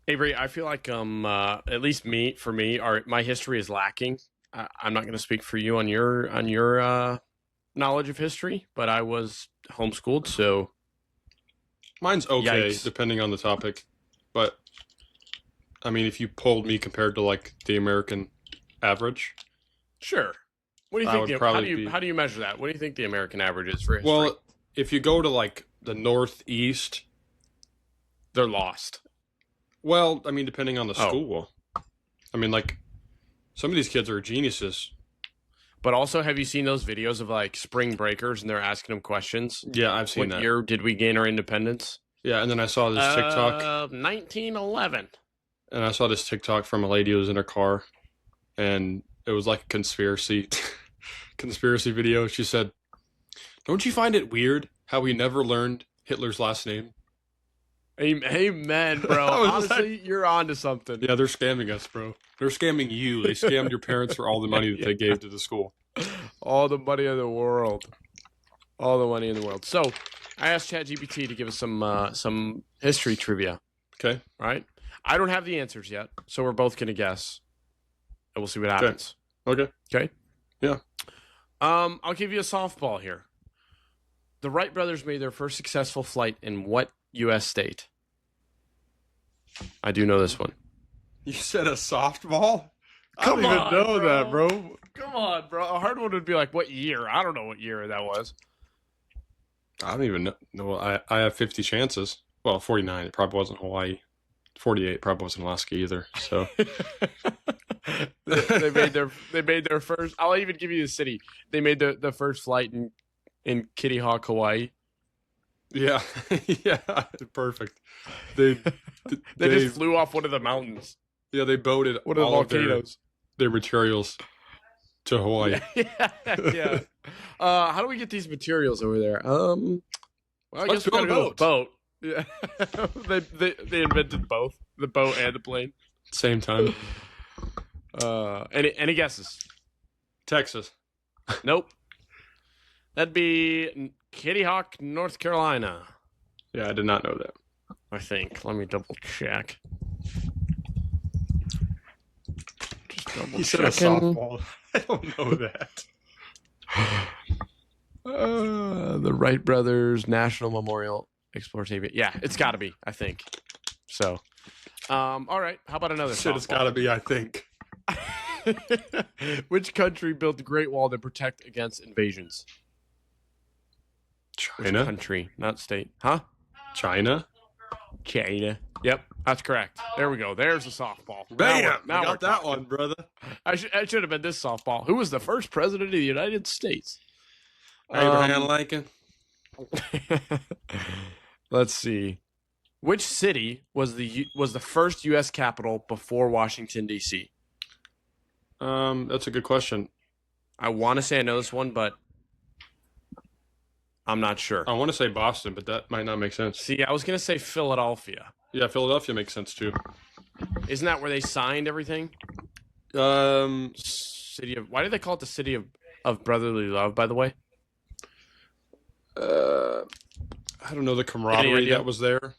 Avery, I feel like at least for me, my history is lacking. I'm not going to speak for you on your knowledge of history, but I was homeschooled, so Mine's okay, yikes. depending on the topic. But I mean, if you polled me compared to like the American average, Sure. What do you I think? would probably How be. do you measure that? What do you think the American average is for history? Well, if you go to like the Northeast, They're lost. well, I mean, depending on the Oh, school. I mean, like some of these kids are geniuses. but also, have you seen those videos of like spring breakers and they're asking them questions? Yeah, I've seen What that. year did we gain our independence? Yeah, and then I saw this TikTok, 1911. and I saw this TikTok from a lady who was in her car, and it was like a conspiracy, conspiracy video. She said, "Don't you find it weird how we never learned Hitler's last name?" Amen, bro. I was Honestly, you're on to something. Yeah, they're scamming us, bro. They're scamming you. They scammed your parents for all the money that they gave to the school. All the money in the world. All the money in the world. So, I asked ChatGPT to give us some history trivia, Okay. right? I don't have the answers yet, so we're both going to guess, and we'll see what happens. Okay. Okay? Yeah. I'll give you a softball here. The Wright brothers made their first successful flight in what U.S. state? I do know this one. You said a softball? Come I don't on, even know bro. that, bro. Come on, bro. A hard one would be like, what year? I don't know what year that was. I don't even know. No, I have 50 chances. Well, 49. It probably wasn't Hawaii. 48 probably wasn't Alaska either. So They made their first. I'll even give you the city. They made the first flight in Kitty Hawk, Hawaii. yeah, yeah, perfect. They They just flew off one of the mountains, yeah they boated one of the all of volcanoes. their materials to Hawaii. Yeah, yeah. How do we get these materials over there? Well, I Let's guess we gotta build a go with boat. Yeah, they invented both the boat and the plane. Same time. Any guesses? Texas. Nope. That'd be Kitty Hawk, North Carolina. Yeah, I did not know that. I think. Let me double check. Just double You said a checking. softball. I don't know that. The Wright Brothers National Memorial Explorative. Yeah, it's got to be. I think. So, all right. How about another Shit, it's softball? got to be, I think. Which country built the Great Wall to protect against invasions? Which China? country, not state. Huh? China? China. Yep, that's correct. There we go. There's a softball. Bam! Now I we're got that talking. one, brother. I should have been this softball. Who was the first president of the United States? Abraham Lincoln. Let's see. Which city was the first U.S. capital before Washington D.C.? That's a good question. I want to say I know this one, but I'm not sure. I want to say Boston, but that might not make sense. See, I was gonna say Philadelphia. Yeah, Philadelphia makes sense too. Isn't that where they signed everything? Um, City of. Why do they call it the city of brotherly love? By the way. I don't know the Any camaraderie idea? that was there.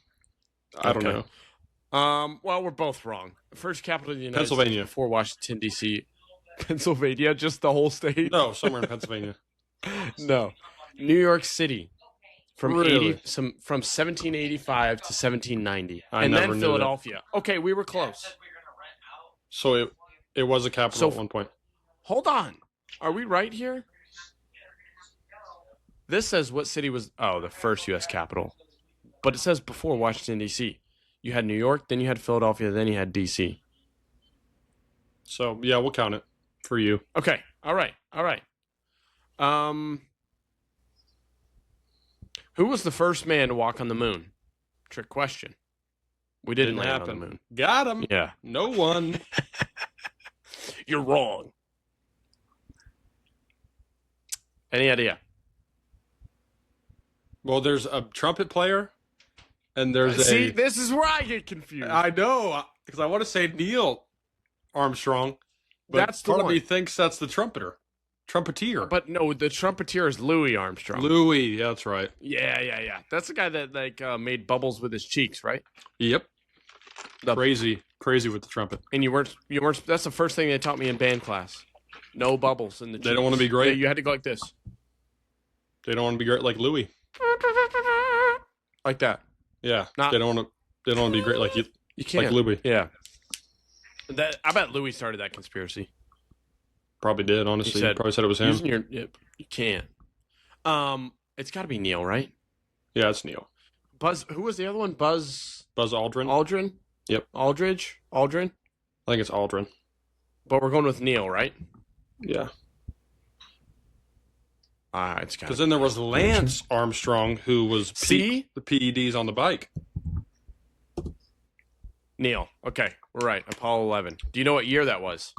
I don't Okay. know. Well, we're both wrong. The first capital of the United Pennsylvania. States before Washington D.C. Pennsylvania, just the whole state. No, somewhere in Pennsylvania. No. New York City. From Really? from 1785 to 1790, I and never then knew that. Philadelphia. Okay, we were close. So it was a capital So- at one point. Hold on, are we right here? This says what city was the first U.S. capital, but it says before Washington D.C. You had New York, then you had Philadelphia, then you had D.C. So yeah, we'll count it for you. Okay, all right. Who was the first man to walk on the moon? Trick question. We didn't land on the moon. Got him. Yeah, No one. you're wrong. Any idea? Well, there's a trumpet player, and there's See, a. this is where I get confused. I know because I want to say Neil Armstrong, but That's the part of me one. thinks that's the trumpeter. But no, the trumpeter is Louis Armstrong. Louis, yeah, that's right. Yeah. That's the guy that made bubbles with his cheeks, right? Yep. The, crazy with the trumpet. and you weren't. That's the first thing they taught me in band class. No bubbles in the. They don't want to be great. Yeah, you had to go like this. They don't want to be great like Louis. Like that. Yeah. Not, They don't want to. They don't want to be great like you. You can't. Like Louis. Yeah. I bet Louis started that conspiracy. Probably did. Honestly, He you probably said it was him. You can't. It's got to be Neil, right? Yeah, it's Neil. Buzz. Who was the other one? Buzz Aldrin. Aldrin. Yep. Aldrin. I think it's Aldrin. But we're going with Neil, right? Yeah. It's got. Because then there was Lance Armstrong, who was the PEDs on the bike. Neil. Okay, we're right. Apollo 11. Do you know what year that was?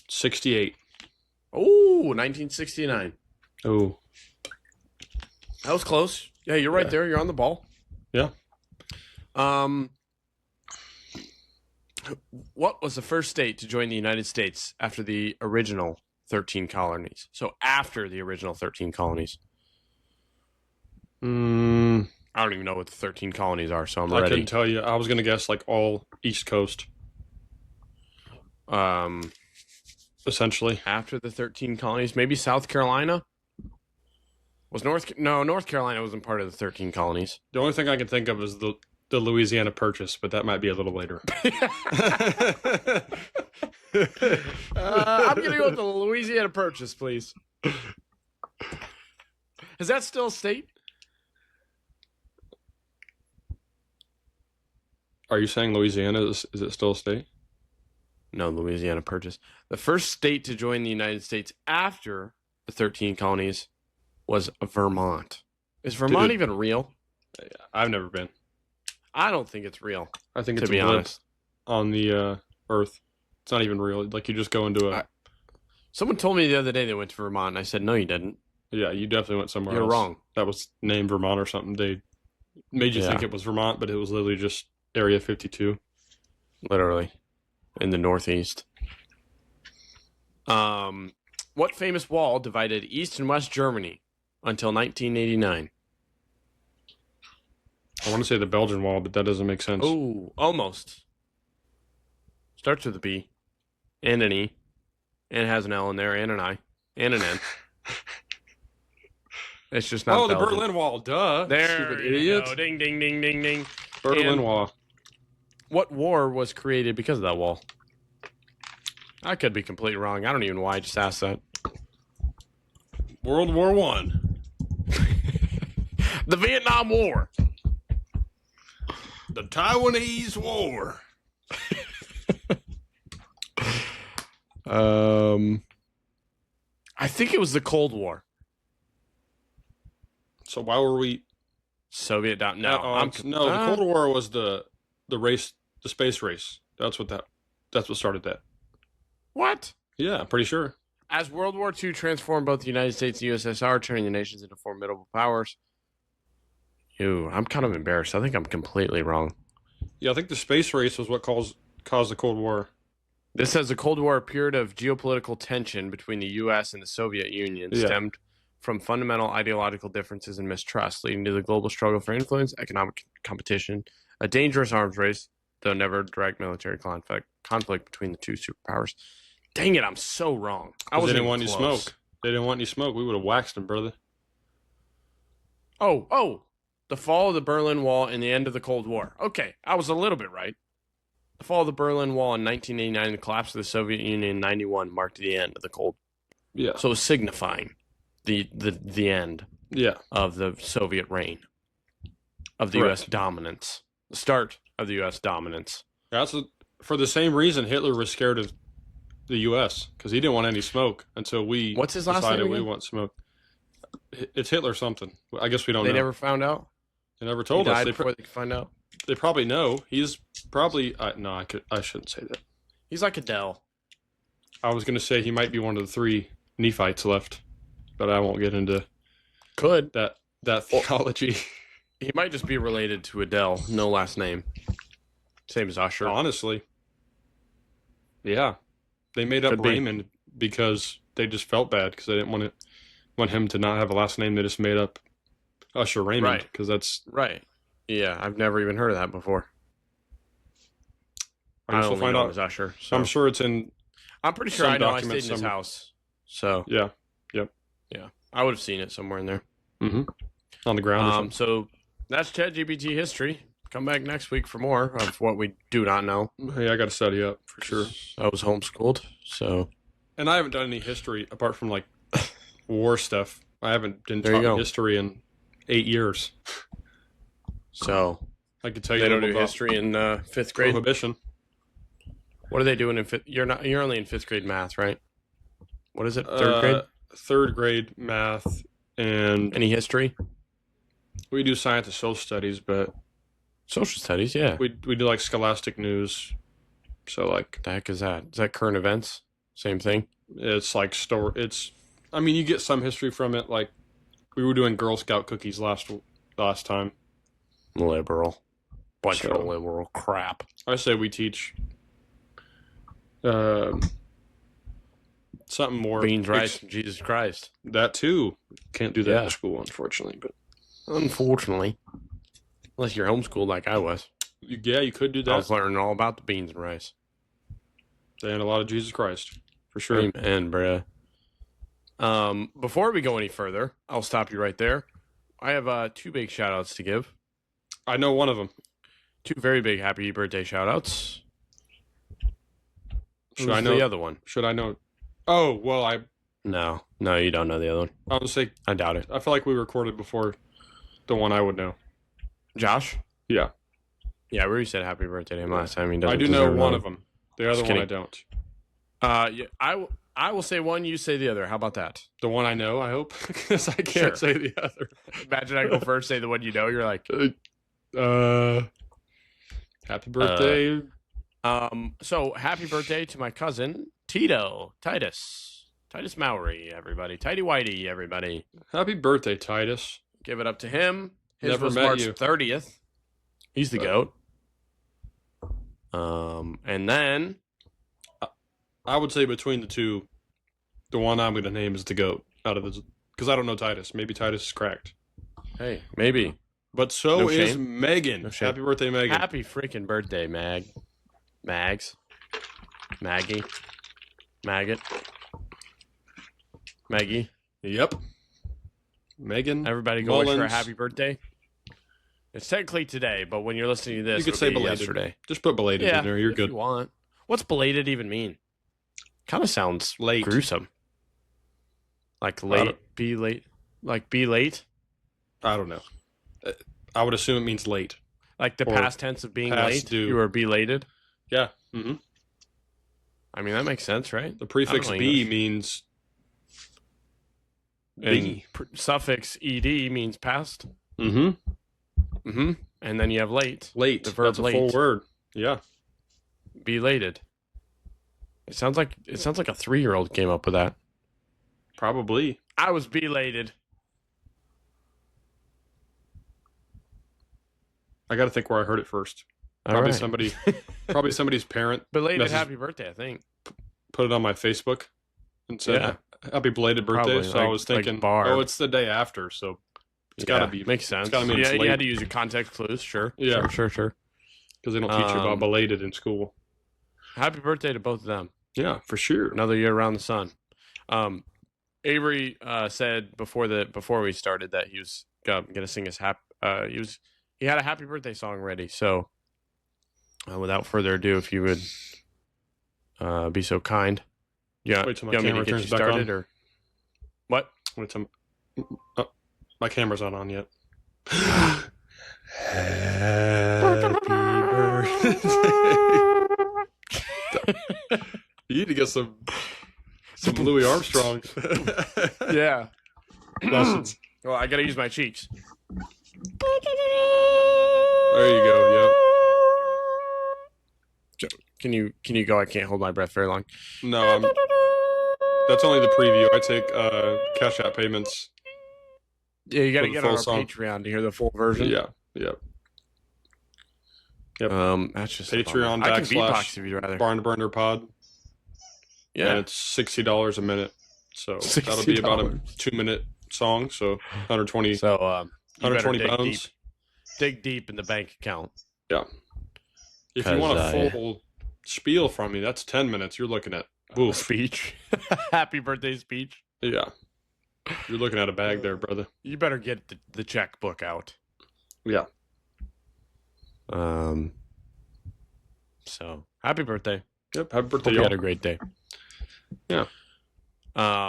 68. Oh, 1969. Oh. That was close. Yeah, you're right there. You're on the ball. Yeah. What was the first state to join the United States after the original 13 colonies? So after the original 13 colonies. I don't even know what the 13 colonies are, so I'm ready. I couldn't tell you. I was going to guess like all East Coast. Essentially. After the 13 colonies, maybe South Carolina? North Carolina wasn't part of the 13 colonies. The only thing I can think of is the Louisiana Purchase, but that might be a little later. I'm going to go with the Louisiana Purchase, please. Is that still a state? Are you saying Louisiana is it still a state? No, Louisiana Purchase. The first state to join the United States after the 13 colonies was Vermont. Is Vermont even real? I've never been. I don't think it's real. I think it's to be honest on the Earth. It's not even real. Like you just go into a. Someone told me the other day they went to Vermont, and I said, "No, you didn't." Yeah, you definitely went somewhere else. You're wrong. That was named Vermont or something. They made you think it was Vermont, but it was literally just Area 52. Literally, in the Northeast. What famous wall divided East and West Germany until 1989? I want to say the Belgian Wall, but that doesn't make sense. Oh, almost. Starts with a B and an E, and has an L in there, and an I, and an N. It's just not. The Belgian. Berlin Wall, duh. There, stupid idiot. Go. Ding, ding, ding, ding, ding. Berlin Wall. What war was created because of that wall? I could be completely wrong. I don't even know why I just asked that. World War One. The Vietnam War. The Taiwanese War. I think it was the Cold War. So why were we Soviet down? No, the Cold War was the race, the space race. That's what started that. What? Yeah, I'm pretty sure. As World War II transformed both the United States and USSR, turning the nations into formidable powers. I'm kind of embarrassed. I think I'm completely wrong. Yeah, I think the space race was what caused the Cold War. This says the Cold War, a period of geopolitical tension between the U.S. and the Soviet Union, stemmed from fundamental ideological differences and mistrust, leading to the global struggle for influence, economic competition, a dangerous arms race, though never direct military conflict between the two superpowers. Dang it, I'm so wrong. They didn't want you smoke. They didn't want you smoke. We would have waxed them, brother. Oh, the fall of the Berlin Wall and the end of the Cold War. Okay, I was a little bit right. The fall of the Berlin Wall in 1989 and the collapse of the Soviet Union in 1991 marked the end of the Cold War. Yeah. So it was signifying the end of the Soviet reign, of the U.S. dominance, the start of the U.S. dominance. For the same reason Hitler was scared of the U.S. because he didn't want any smoke until we What's his last decided name we again? want smoke. It's Hitler something. I guess we don't know. They never found out? They never told He us. died before they could find out? They probably know. He's probably no. I shouldn't say that. He's like Adele. I was going to say he might be one of the 3 Nephites left, but I won't get into that theology. He might just be related to Adele, no last name. Same as Usher. Honestly. Yeah. They made up Raymond because they just felt bad because they didn't want him to not have a last name. They just made up Usher Raymond because that's right. Yeah, I've never even heard of that before. I can still find out. As Usher. So. I'm sure it's in. I'm pretty sure I know. I stayed in his house. So yeah, yep, yeah, I would have seen it somewhere in there. Mm-hmm. On the ground. So that's ChatGPT history. Come back next week for more of what we do not know. Hey, I got to study up for sure. I was homeschooled, so. And I haven't done any history apart from like war stuff. I haven't been taught history in 8 years. So I could tell you they don't do history in 5th grade. Prohibition. What are they doing in 5th? You're only in 5th grade math, right? What is it? 3rd grade. 3rd grade math and any history. We do science and social studies, but social studies, yeah. We do like scholastic news. So like, what the heck is that? Is that current events? Same thing. It's like I mean, you get some history from it. Like we were doing Girl Scout cookies last time. Liberal. Bunch of liberal crap. I say we teach something more. Beans, rice, and Jesus Christ. That too. Can't do that in school, unfortunately. But unfortunately, unless you're homeschooled like I was. Yeah, you could do that. I was learning all about the beans and rice. And a lot of Jesus Christ, for sure. Amen, bruh. Before we go any further, I'll stop you right there. I have 2 big shout-outs to give. I know one of them. 2 very big happy birthday shout-outs. Should I know the other one? Should I know? Oh, well, No, you don't know the other one. I was say I doubt it. I feel like we recorded before the one I would know. Josh? Yeah. Yeah, we already said happy birthday to him last time. I do know one of them. The other one I don't. Yeah, I will say one, you say the other. How about that? The one I know, I hope, because I can't say the other. Imagine I go first, say the one you know. You're like, happy birthday. So happy birthday to my cousin Titus Mowry, everybody. Tidy Whitey, everybody. Happy birthday, Titus. Give it up to him. His was March 30th. He's the GOAT. And then I would say between the two, the one I'm going to name is the GOAT out of this, because I don't know Titus. Maybe Titus is cracked. Hey, maybe. But so is Megan. No happy birthday, Megan. Happy freaking birthday, Mags. Maggie. Maggot. Maggie. Yep. Megan. Everybody go wish her a happy birthday. It's technically today, but when you're listening to this, you could say belated. Yesterday. Just put belated in there. You're good. If you want. What's belated even mean? Kind of sounds late. Gruesome. Like late, be late. Like be late? I don't know. I would assume it means late. Like the past tense of being late? Due. You were belated? Yeah. Mm-hmm. I mean, that makes sense, right? The prefix "be" means be. Suffix "ed" means past. Mm-hmm. Mm-hmm. And then you have late. Late. The verb That's a late. full word. Yeah. Belated. It sounds like a 3-year-old came up with that. Probably. I was belated. I got to think where I heard it first. Probably somebody's parent. Belated happy birthday, I think. Put it on my Facebook and said happy belated birthday. Probably, so I was thinking, it's the day after, so it's got to be. Makes sense. It's got to mean it's late. You had to use your context clues, sure. Yeah. Sure. Because they don't teach you about belated in school. Happy birthday to both of them. Yeah, for sure. Another year around the sun. Avery said before we started that he was gonna sing his he had a happy birthday song ready. So without further ado, if you would be so kind. Yeah. Wait till my camera turns back on. Or what? Wait till my camera's not on yet. Happy birthday. You need to get some Louis Armstrong. Yeah. Lessons. Well, I gotta use my cheeks. There you go. Yep. Can you go? I can't hold my breath very long. No, that's only the preview. I take Cash App payments. Yeah, you gotta get on our Patreon to hear the full version. Yeah. Yep. That's just Patreon I can beatbox if you'd rather. Barn Burner Pod. Yeah, and it's $60 a minute, so that'll be about a 2-minute song. So 120. So 120 pounds. Dig deep in the bank account. Yeah. If you want a full spiel from me. That's 10 minutes. You're looking at speech. Happy birthday speech. Yeah. You're looking at a bag there, brother. You better get the checkbook out. Yeah. So happy birthday. Yep. Happy birthday. Hope you had a great day. Yeah.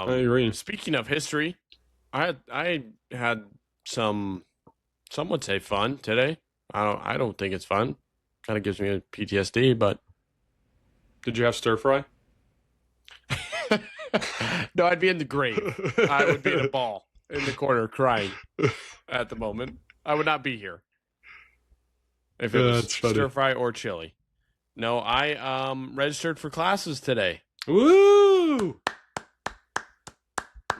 Reading. Speaking of history, I had some would say fun today. I don't think it's fun. Kind of gives me a PTSD, but did you have stir fry? No, I'd be in the grave. I would be in a ball in the corner crying at the moment. I would not be here if it was stir fry or chili. No, I registered for classes today. Woo!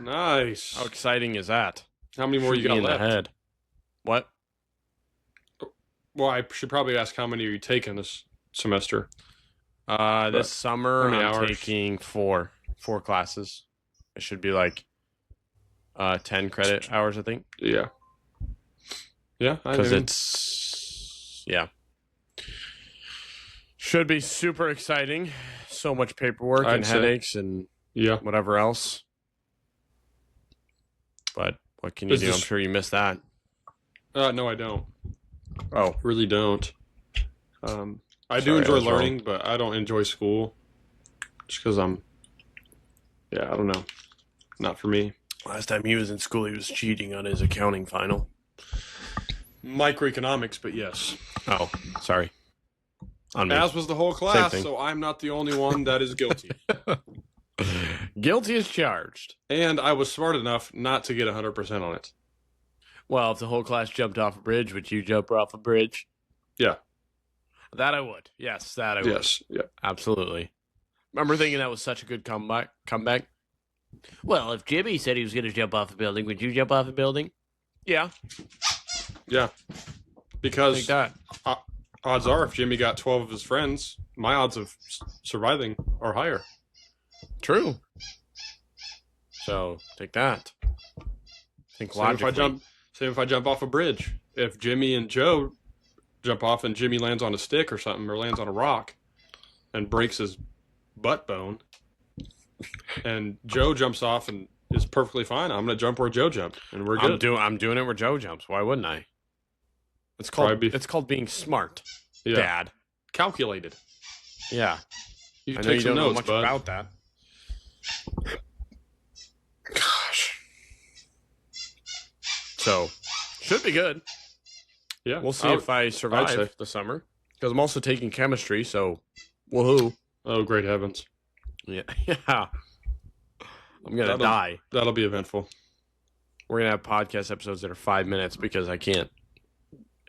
Nice. How exciting is that? How many more you got left? Ahead. What? Well, I should probably ask how many are you taking this semester? This summer I'm taking four classes. It should be like 10 credit hours, I think. Yeah. Yeah, because it's should be super exciting. So much paperwork and headaches and whatever else. But what can you do? I'm sure you missed that. No, I don't. Oh, really don't. I do enjoy learning, but I don't enjoy school. Just because I don't know. Not for me. Last time he was in school, he was cheating on his accounting final. Microeconomics, but yes. Oh, sorry. On me. As was the whole class, so I'm not the only one that is guilty. Guilty as charged. And I was smart enough not to get 100% on it. Well, if the whole class jumped off a bridge, would you jump off a bridge? Yeah. That I would. Yes, that I would. Yes, yeah. Absolutely. Remember thinking that was such a good comeback? Well, if Jimmy said he was going to jump off a building, would you jump off a building? Yeah. Yeah. Because odds are if Jimmy got 12 of his friends, my odds of surviving are higher. True. So, take that. Think logically. Same if I jump off a bridge. If Jimmy and Joe jump off and Jimmy lands on a stick or something, or lands on a rock and breaks his butt bone, and Joe jumps off and is perfectly fine, I'm going to jump where Joe jumped, and we're good. I'm doing it where Joe jumps. Why wouldn't I? It's called being smart, Dad. Calculated. Yeah. You take some notes, bud. About that. Gosh. So, should be good. Yeah. We'll see if I survive the summer. Because I'm also taking chemistry, so woohoo. Oh, great heavens. Yeah. I'm going to die. That'll be eventful. We're going to have podcast episodes that are 5 minutes because I can't.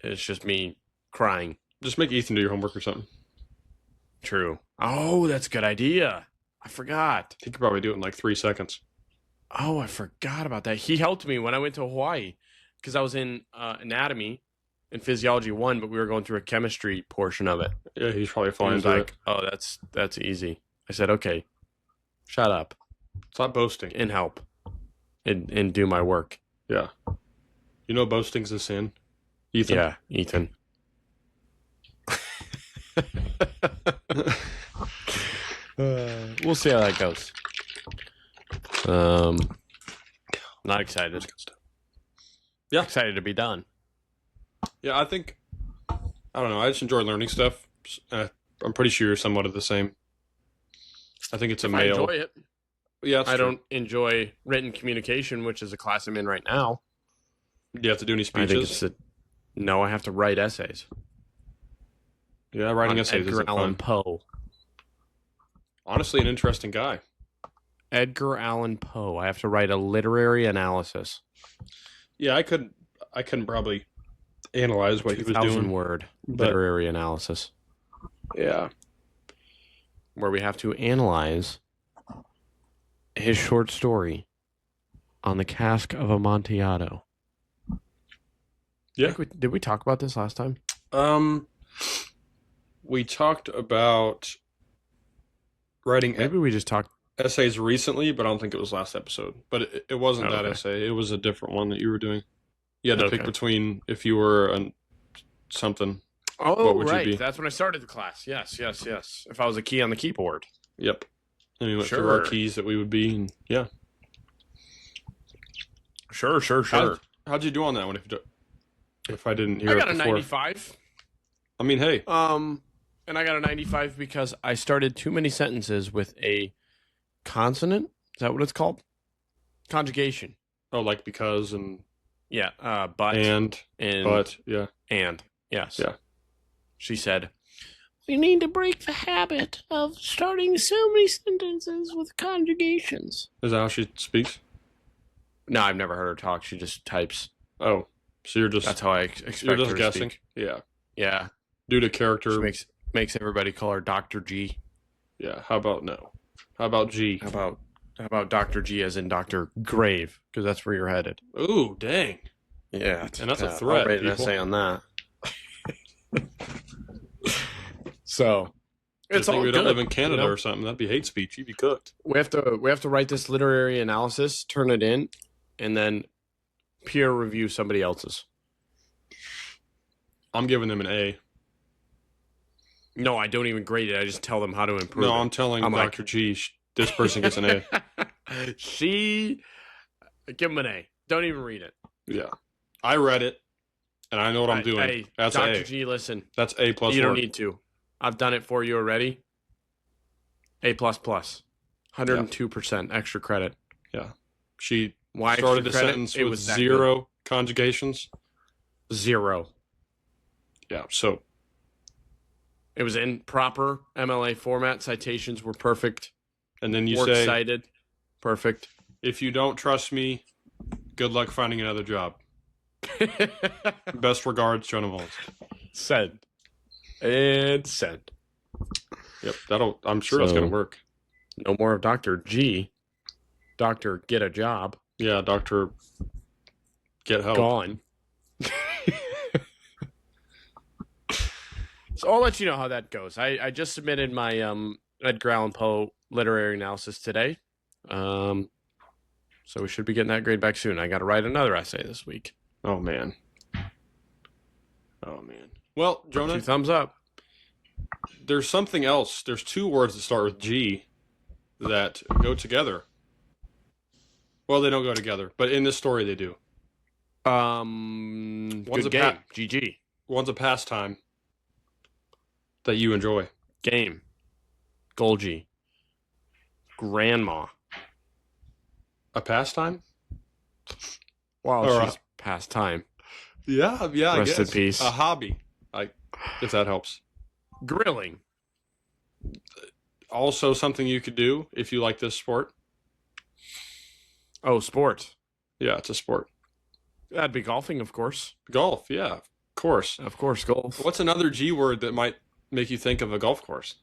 It's just me crying. Just make Ethan do your homework or something. True. Oh, that's a good idea. I forgot. He could probably do it in like 3 seconds. Oh, I forgot about that. He helped me when I went to Hawaii because I was in anatomy and physiology 1, but we were going through a chemistry portion of it. Yeah, he's probably fine. He was like, "Oh, that's easy." I said, "Okay, shut up. Stop boasting and help, and do my work." Yeah. You know, boasting's a sin, Ethan. Yeah, Ethan. We'll see how that goes. Not excited. Yeah, excited to be done. Yeah, I don't know. I just enjoy learning stuff. I'm pretty sure you're somewhat of the same. I think it's a male. I enjoy it. Yeah, I don't enjoy written communication, which is a class I'm in right now. Do you have to do any speeches? No, I have to write essays. Yeah, writing essays Edgar Allan Poe. Honestly, an interesting guy. Edgar Allan Poe. I have to write a literary analysis. Yeah, I couldn't probably analyze what he was doing. Word literary analysis. Yeah. Where we have to analyze his short story on the cask of Amontillado. Yeah. Did we talk about this last time? We talked about writing. Maybe we just talked essays recently, but I don't think it was last episode. But it wasn't that essay. It was a different one that you were doing. You had to pick between if you were something. Oh, what would right. you be? That's when I started the class. Yes. If I was a key on the keyboard. Yep. And we went through our keys that we would be, and yeah. Sure. How'd you do on that one? If I didn't hear it before? I got a 95. I mean, hey. And I got a 95 because I started too many sentences with a consonant. Is that what it's called? Conjugation. Oh, like because and yeah, but and but yeah, and yes, yeah. She said, "We need to break the habit of starting so many sentences with conjugations." Is that how she speaks? No, I've never heard her talk. She just types. Oh, so you're just—that's how I expect you're just her guessing. To speak. Yeah. Due to character, she makes everybody call her Dr. G. Yeah. How about no? How about G? How about Dr. G as in Dr. Grave? Because that's where you're headed. Ooh, dang. Yeah. And that's a threat. I'll write an essay on that. So it's all we don't live in Canada or something. That'd be hate speech. You'd be cooked. We have to write this literary analysis, turn it in, and then peer review somebody else's. I'm giving them an A. No, I don't even grade it. I just tell them how to improve. No, I'm telling Dr. G, this person gets an A. Give him an A. Don't even read it. Yeah. I read it, and I know what I'm doing. Hey, that's Dr. A. G, listen. That's A+. You don't need to. I've done it for you already. A++. 102% extra credit. Yeah. She Why started the sentence with 0 conjugations. 0. Yeah, so. It was in proper MLA format. Citations were perfect. And then you say, cited. Perfect. If you don't trust me, good luck finding another job. Best regards, Jonah Mullins. Send. And send. Yep, I'm sure that's going to work. No more of Dr. G. Dr. Get a Job. Yeah, Dr. Get Help. Gone. So I'll let you know how that goes. I just submitted my Edgar Allan Poe literary analysis today. So we should be getting that grade back soon. I got to write another essay this week. Oh, man. Well, Jonah. 2 thumbs up. There's something else. There's 2 words that start with G that go together. Well, they don't go together, but in this story they do. One's a game. GG. One's a pastime that you enjoy. Game. Golgi. Grandma. A pastime? Well, she's past time. Yeah, I guess. Rest in peace. A hobby, if that helps. Grilling. Also something you could do if you like this sport. Oh, sport. Yeah, it's a sport. That'd be golfing, of course. Golf, yeah, of course. Of course, golf. What's another G word that might make you think of a golf course?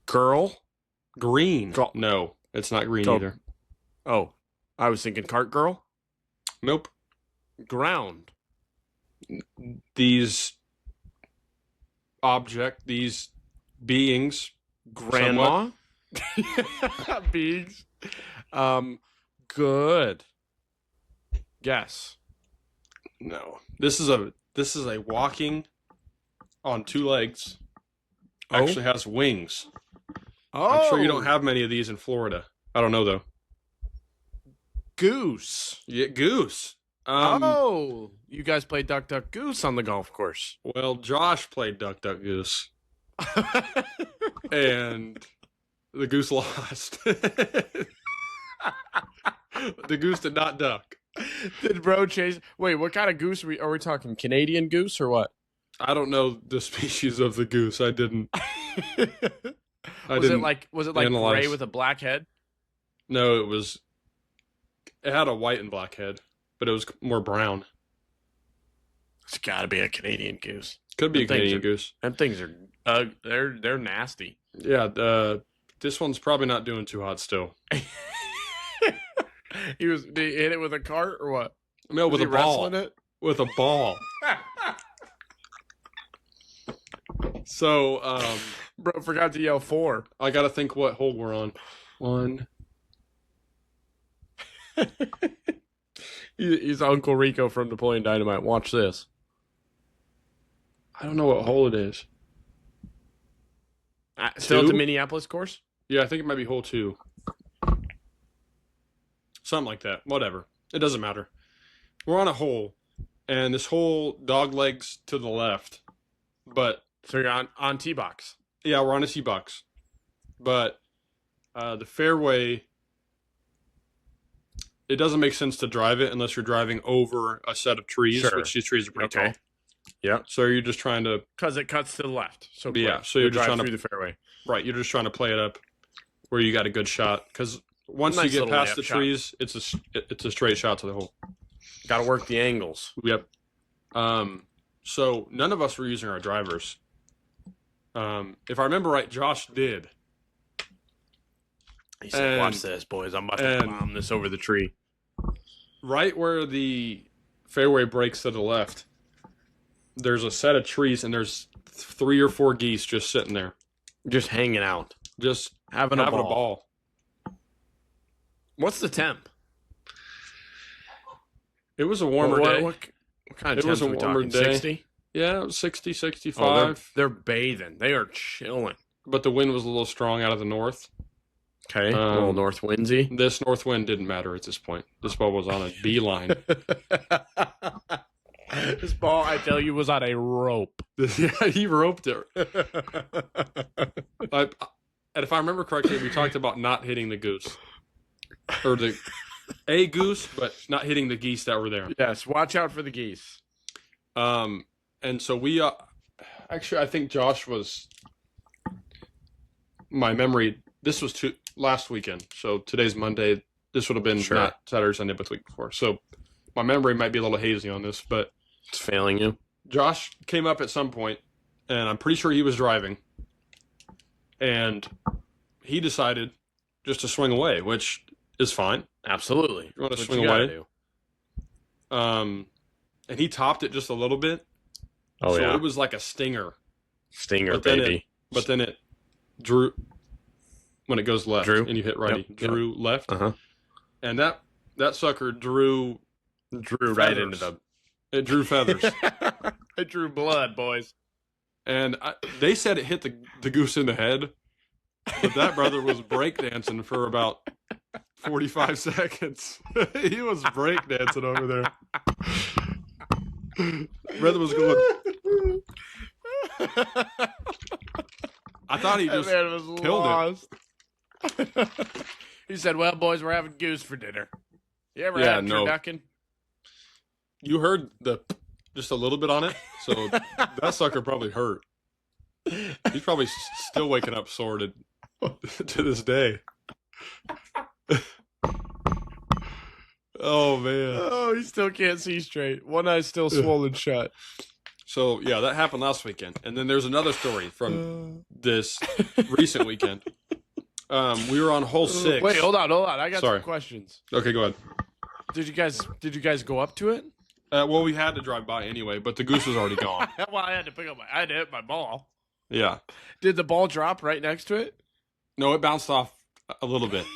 Girl? Green. No, it's not green either. Oh, I was thinking cart girl? Nope. Ground. These beings. Grandma? Beings. Good. Guess. No. This is a walking on 2 legs. Actually has wings. Oh. I'm sure you don't have many of these in Florida. I don't know though. Goose. Yeah, goose. You guys played Duck Duck Goose on the golf course. Well, Josh played Duck Duck Goose. And the goose lost. The goose did not duck. Did bro chase? Wait, what kind of goose are we talking? Canadian goose or what? I don't know the species of the goose. I didn't. Was it like gray with a black head? No, it had a white and black head, but it was more brown. It's got to be a Canadian goose. Could be a Canadian goose. Them things are they're nasty. Yeah, this one's probably not doing too hot still. Did he hit it with a cart or what? No, with a ball. It? With a ball. So, bro, forgot to yell 4. I gotta think what hole we're on. 1. He's Uncle Rico from Napoleon Dynamite. Watch this. I don't know what hole it is. Still at the Minneapolis course? Yeah, I think it might be hole 2. Something like that. Whatever. It doesn't matter. We're on a hole, and this hole dog legs to the left. But so you're on tee box. Yeah, we're on a tee box. But the fairway, it doesn't make sense to drive it unless you're driving over a set of trees, which these trees are pretty tall. Yeah. So you're just trying to... Because it cuts to the left. So yeah, so you're just trying to... through the fairway. Right, you're just trying to play it up where you got a good shot. Because once you get past the trees, it's a straight shot to the hole. Got to work the angles. Yep. So none of us were using our drivers. If I remember right, Josh did. He said, watch this, boys. I'm about to bomb this over the tree. Right where the fairway breaks to the left, there's a set of trees, and there's 3 or 4 geese just sitting there. Just hanging out. Just having a ball. What's the temp? It was a warmer day. What kind of temp are we talking? 60? Yeah, it was 60, 65. They're bathing. They are chilling. But the wind was a little strong out of the north. Okay, a little north windsy. This north wind didn't matter at this point. This ball was on a beeline. This ball, I tell you, was on a rope. Yeah, he roped it. And if I remember correctly, we talked about not hitting the goose. Or a goose, but not hitting the geese that were there. Yes, watch out for the geese. And so we... actually, I think Josh was... My memory... This was last weekend, so today's Monday. This would have been not Saturday, Sunday, but the week before. So my memory might be a little hazy on this, but... It's failing you. Josh came up at some point, and I'm pretty sure he was driving, and he decided just to swing away, which is fine. Absolutely. You want to swing away. And he topped it just a little bit. Oh, so it was like a stinger. Stinger, baby. But then it drew... When it goes left and you hit righty. Drew left. Uh-huh. And that sucker drew right into the... It drew feathers. It drew blood, boys. And they said it hit the goose in the head. But that brother was breakdancing for about 45 seconds. He was breakdancing over there. Brother was going... I thought he just killed it. He said, well, boys, we're having goose for dinner. You ever had turducken? You heard just a little bit on it, so that sucker probably hurt. He's probably still waking up sore to this day. Oh, man. Oh, he still can't see straight. One eye's still swollen shut. So, yeah, that happened last weekend. And then there's another story from this recent weekend. We were on hole 6. Wait, hold on. I got some questions. Okay, go ahead. Did you guys go up to it? Well, we had to drive by anyway, but the goose was already gone. Well, I had to hit my ball. Yeah. Did the ball drop right next to it? No, it bounced off a little bit.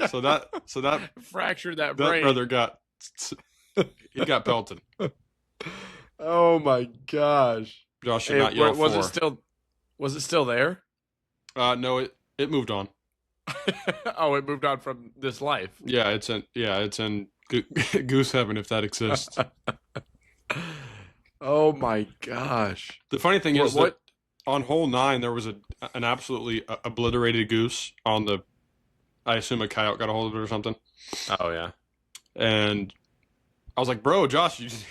So that fractured that brain. That brother got pelted. Oh my gosh! Josh should not yell. Was it still there? No, it moved on. Oh, it moved on from this life. Yeah, it's in goose heaven if that exists. Oh my gosh! The funny thing is that on hole 9 there was an absolutely obliterated goose on the. I assume a coyote got a hold of it or something. Oh yeah. And I was like, bro, Josh, is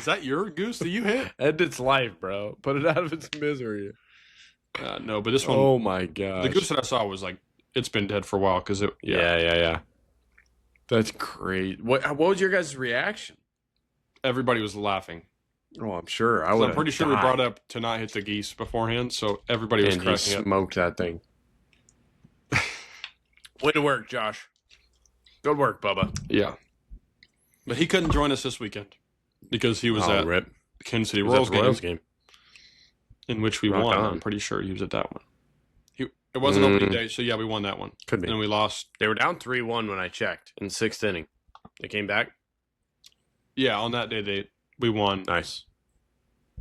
that your goose that you hit? End its life, bro. Put it out of its misery. No, but this one. Oh my god! The goose that I saw was like it's been dead for a while because it. Yeah. That's great. What was your guys' reaction? Everybody was laughing. Oh, I'm sure. I'm pretty sure we brought up to not hit the geese beforehand, so everybody was cracking up. Smoked that thing. Way to work, Josh. Good work, Bubba. Yeah. But he couldn't join us this weekend because he was at the Kansas City Royals game, in which we won. I'm pretty sure he was at that one. It wasn't opening day, so yeah, we won that one. Could be. And we lost. They were down 3-1 when I checked in the 6th inning. They came back? Yeah, on that day we won. Nice.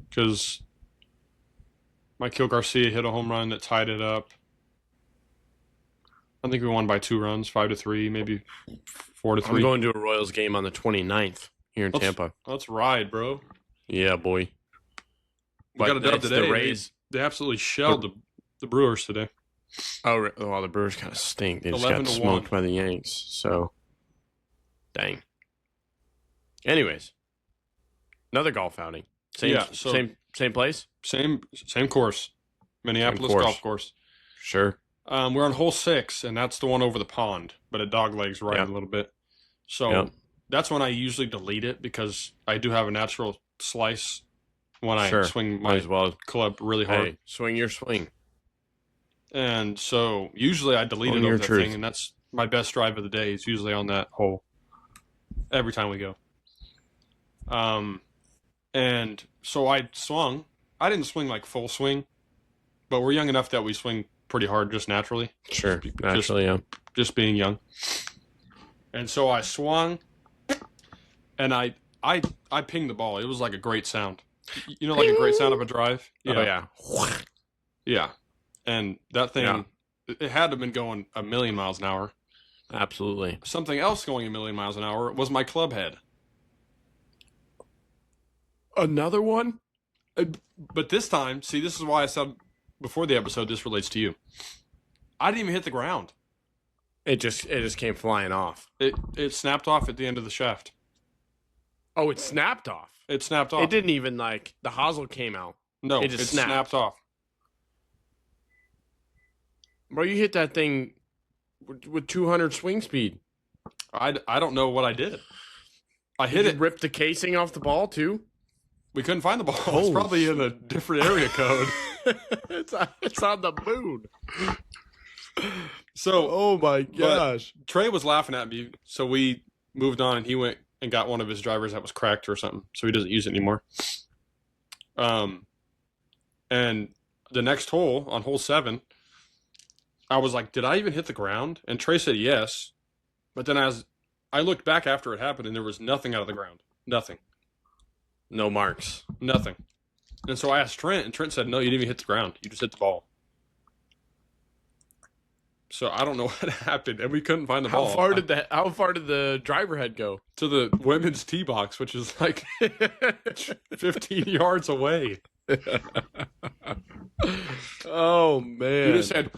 Because Michael Garcia hit a home run that tied it up. I think we won by 2 runs, 5-3, maybe 4-3. I'm going to a Royals game on the 29th here in Tampa. Let's ride, bro. Yeah, boy. We got a dub today. The Rays. They absolutely shelled the Brewers today. Oh, well, the Brewers kind of stink. They just got smoked by the Yanks. So, dang. Anyways, another golf outing. Same place? Same course. Minneapolis golf course. Sure. We're on hole 6, and that's the one over the pond, but it doglegs right a little bit. So that's when I usually delete it because I do have a natural slice when I swing my club really hard. Hey, swing your swing. And so usually I delete it over that thing, and that's my best drive of the day. It's usually on that hole every time we go. And so I swung. I didn't swing like full swing, but we're young enough that we swing pretty hard just naturally. Sure, naturally, just being young. And so I swung, and I pinged the ball. It was like a great sound. You know, like a great sound of a drive? Yeah. Oh, yeah. Yeah. And that thing, it had to have been going a million miles an hour. Absolutely. Something else going a million miles an hour was my club head. Another one? But this time, see, this is why I said before the episode, this relates to you. I didn't even hit the ground. It just came flying off. It snapped off at the end of the shaft. Oh, it snapped off. It snapped off. It didn't even the hosel came out. No, it just snapped off. Bro, you hit that thing with 200 swing speed. I don't know what I did. I hit it. Ripped the casing off the ball too. We couldn't find the ball. It's probably in a different area code. it's on the moon. So, oh my gosh. Trey was laughing at me, so we moved on, and he went and got one of his drivers that was cracked or something, so he doesn't use it anymore. And the next hole, on hole 7, I was like, did I even hit the ground? And Trey said yes. But then as I looked back after it happened, and there was nothing out of the ground. Nothing. No marks. Nothing. And so I asked Trent, and Trent said, no, you didn't even hit the ground. You just hit the ball. So I don't know what happened, and we couldn't find the ball. How far did the driver head go? To the women's tee box, which is like 15 yards away. Oh man! You just said,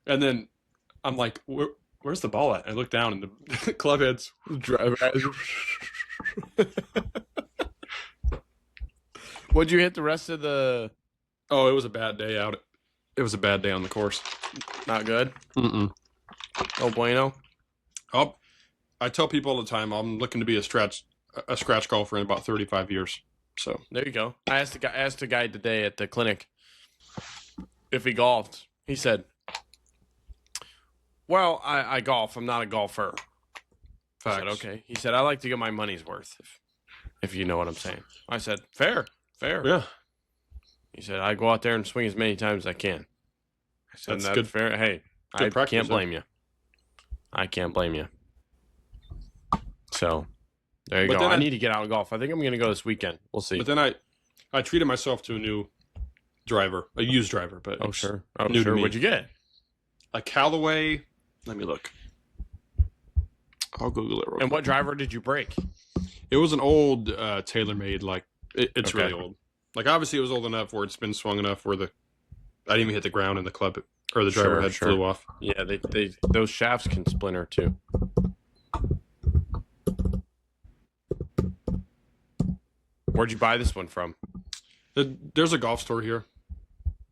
and then I'm like, "Where's the ball at?" I look down, and the club heads driver. What'd you hit the rest of the? Oh, it was a bad day out. It was a bad day on the course. Not good. Mm-mm. Oh bueno. Oh, I tell people all the time I'm looking to be a scratch golfer in about 35 years. So there you go. I asked a guy today at the clinic if he golfed. He said, "Well, I golf. I'm not a golfer." Facts. I said, "Okay." He said, "I like to get my money's worth, if you know what I'm saying." I said, "Fair. Yeah." He said, "I go out there and swing as many times as I can." I said, "That's good. Fair. Hey, I can't blame you. I can't blame you." So there you go. I need to get out and golf. I think I'm going to go this weekend. We'll see. But then I treated myself to a new driver, a used driver. But sure. New to me. What'd you get? A Callaway. Let me look. I'll Google it real quick. And what driver did you break? It was an old TaylorMade. Like it's really old. Like obviously it was old enough where it's been swung enough where I didn't even hit the ground and the club or the driver head flew off. Yeah, they those shafts can splinter too. Where'd you buy this one from? There's a golf store here.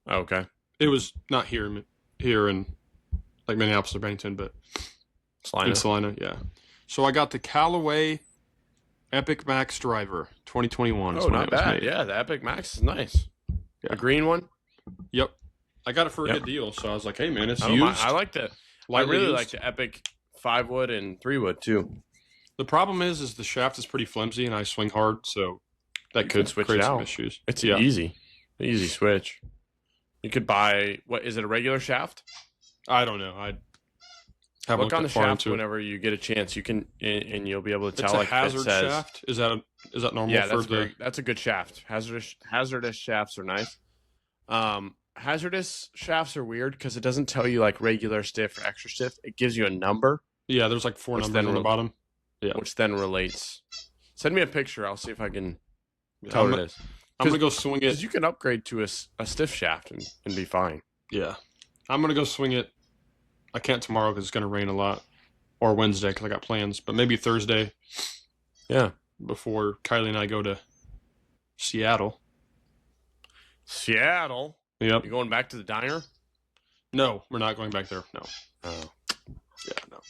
Oh, okay. It was not here in like Minneapolis or Bennington, but Salina. In Salina, yeah. So I got the Callaway Epic Max driver 2021. Oh, not bad. Yeah, the Epic Max is nice. Yeah. A green one? Yep. I got it for a good deal, so I was like, hey, man, it's used. I like that. I really like the Epic 5-wood and 3-wood, too. The problem is the shaft is pretty flimsy, and I swing hard, so that could create some issues. It's easy switch. You could buy, what, is it a regular shaft? I don't know. Haven't Look on the looked far shaft into it. whenever you get a chance. You can, and you'll be able to It's tell. a Like if it hazard says, shaft. Is that normal yeah, for the? that's a good shaft. Hazardous shafts are nice. Hazardous shafts are weird because it doesn't tell you like regular stiff or extra stiff. It gives you a number, Yeah, there's like 4 numbers on the bottom. Yeah, which then relates. Send me a picture. I'll see if I can tell I'm what it is. I'm gonna go swing it. Because you can upgrade to a stiff shaft and be fine. Yeah, I'm gonna go swing it. I can't tomorrow because it's gonna rain a lot, or Wednesday because I got plans. But maybe Thursday. Yeah, before Kylie and I go to Seattle. Seattle. Yep. You going back to the diner? No, we're not going back there. No. Oh, Yeah, no.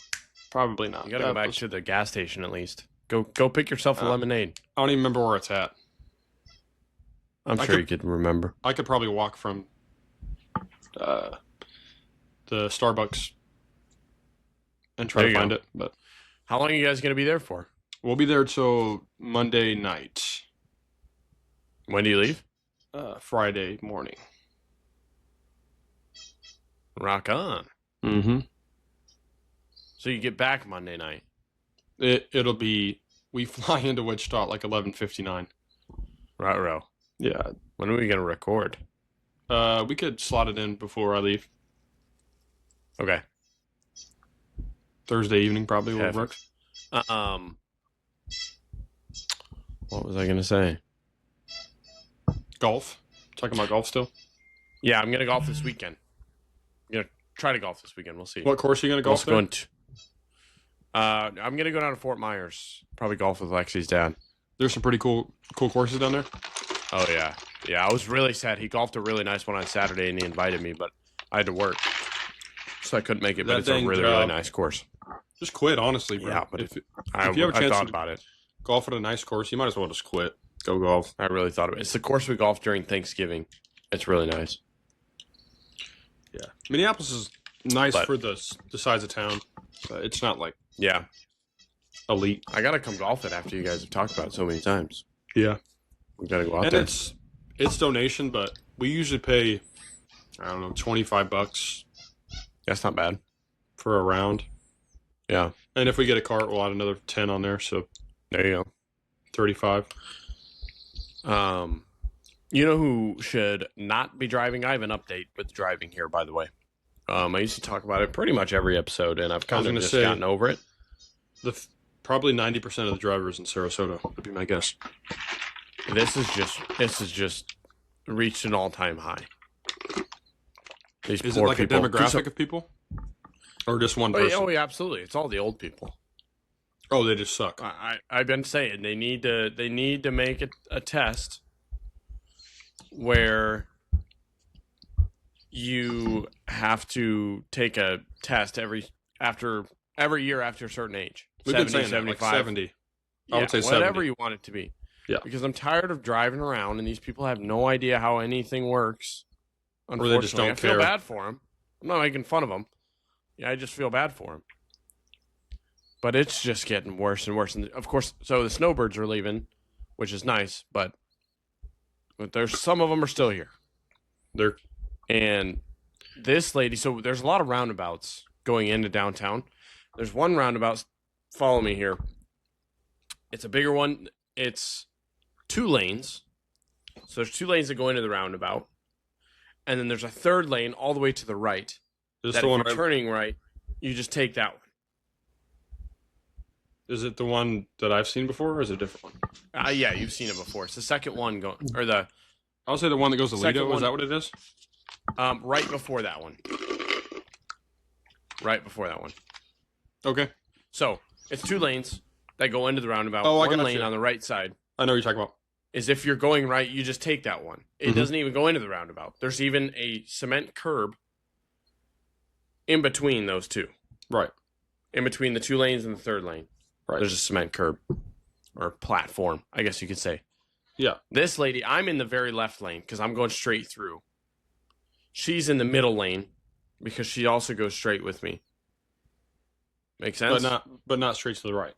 Probably not. you gotta go back to the gas station at least. Go pick yourself a lemonade. I don't even remember where it's at. I'm sure you could remember. I could probably walk from the Starbucks and try to find it. But how long are you guys gonna be there for? we'll be there till Monday night. When do you leave? Friday morning. Rock on. Mm-hmm. So you get back Monday night. It'll be, we fly into Wichita at like 11:59. Right. Yeah. When are we gonna record? We could slot it in before I leave. Okay. Thursday evening probably will work. What was I gonna say? Golf. Talking about golf still? Yeah, I'm gonna golf this weekend. I'm gonna try to golf this weekend. We'll see. What course are you gonna golf there? I'm gonna go down to Fort Myers. Probably golf with Lexi's dad. There's some pretty cool courses down there. Oh yeah. I was really sad. He golfed a really nice one on Saturday, and he invited me, but I had to work, so I couldn't make it. But it's a really nice course. Just quit, honestly, bro. Yeah, but if you I have a chance thought to about it. golf at a nice course, you might as well just quit. Go golf. I really thought of it. It's the course we golfed during Thanksgiving. It's really nice. Yeah, Minneapolis is nice for the size of town. It's not like elite. I gotta come golf it after you guys have talked about it so many times. Yeah, we gotta go out and there. It's donation, but we usually pay $25. That's not bad for a round. Yeah, and if we get a cart, we'll add another 10 on there. So there you go, 35. You know who should not be driving? I have an update with driving here, by the way. I used to talk about it pretty much every episode, and I've kind of just gotten over it. Probably 90% of the drivers in Sarasota would be my guess. This is just reached an all-time high. Is it like a demographic of people, or just one person? Oh, yeah, absolutely. It's all the old people. Oh, they just suck. I've been saying they need to make it a test where you have to take a test every year after a certain age. We've 70, been saying 75. That, like 70. I would say whatever 70. you want it to be. Yeah. Because I'm tired of driving around and these people have no idea how anything works. Or they just don't care. I feel bad for them. I'm not making fun of them. Yeah, I just feel bad for them. But it's just getting worse and worse. And of course, so the snowbirds are leaving, which is nice, but there's some of them are still here. And this lady, so there's a lot of roundabouts going into downtown. There's one roundabout, follow me here. It's a bigger one. It's 2 lanes. So there's 2 lanes that go into the roundabout. And then there's a third lane all the way to the right. Is that if you're turning right, you just take that one. Is it the one that I've seen before, or is it a different one? Yeah, you've seen it before. It's the second one going, I'll say the one that goes to Lido. Is that what it is? Right before that one. Right before that one. Okay. So it's 2 lanes that go into the roundabout. Oh, one lane on the right side. I know what you're talking about. Is if you're going right, you just take that one. It doesn't even go into the roundabout. There's even a cement curb in between those 2. Right. In between the 2 lanes and the third lane. Right. There's a cement curb. Or platform, I guess you could say. Yeah. This lady, I'm in the very left lane because I'm going straight through. She's in the middle lane because she also goes straight with me. Make sense? But not straight to the right.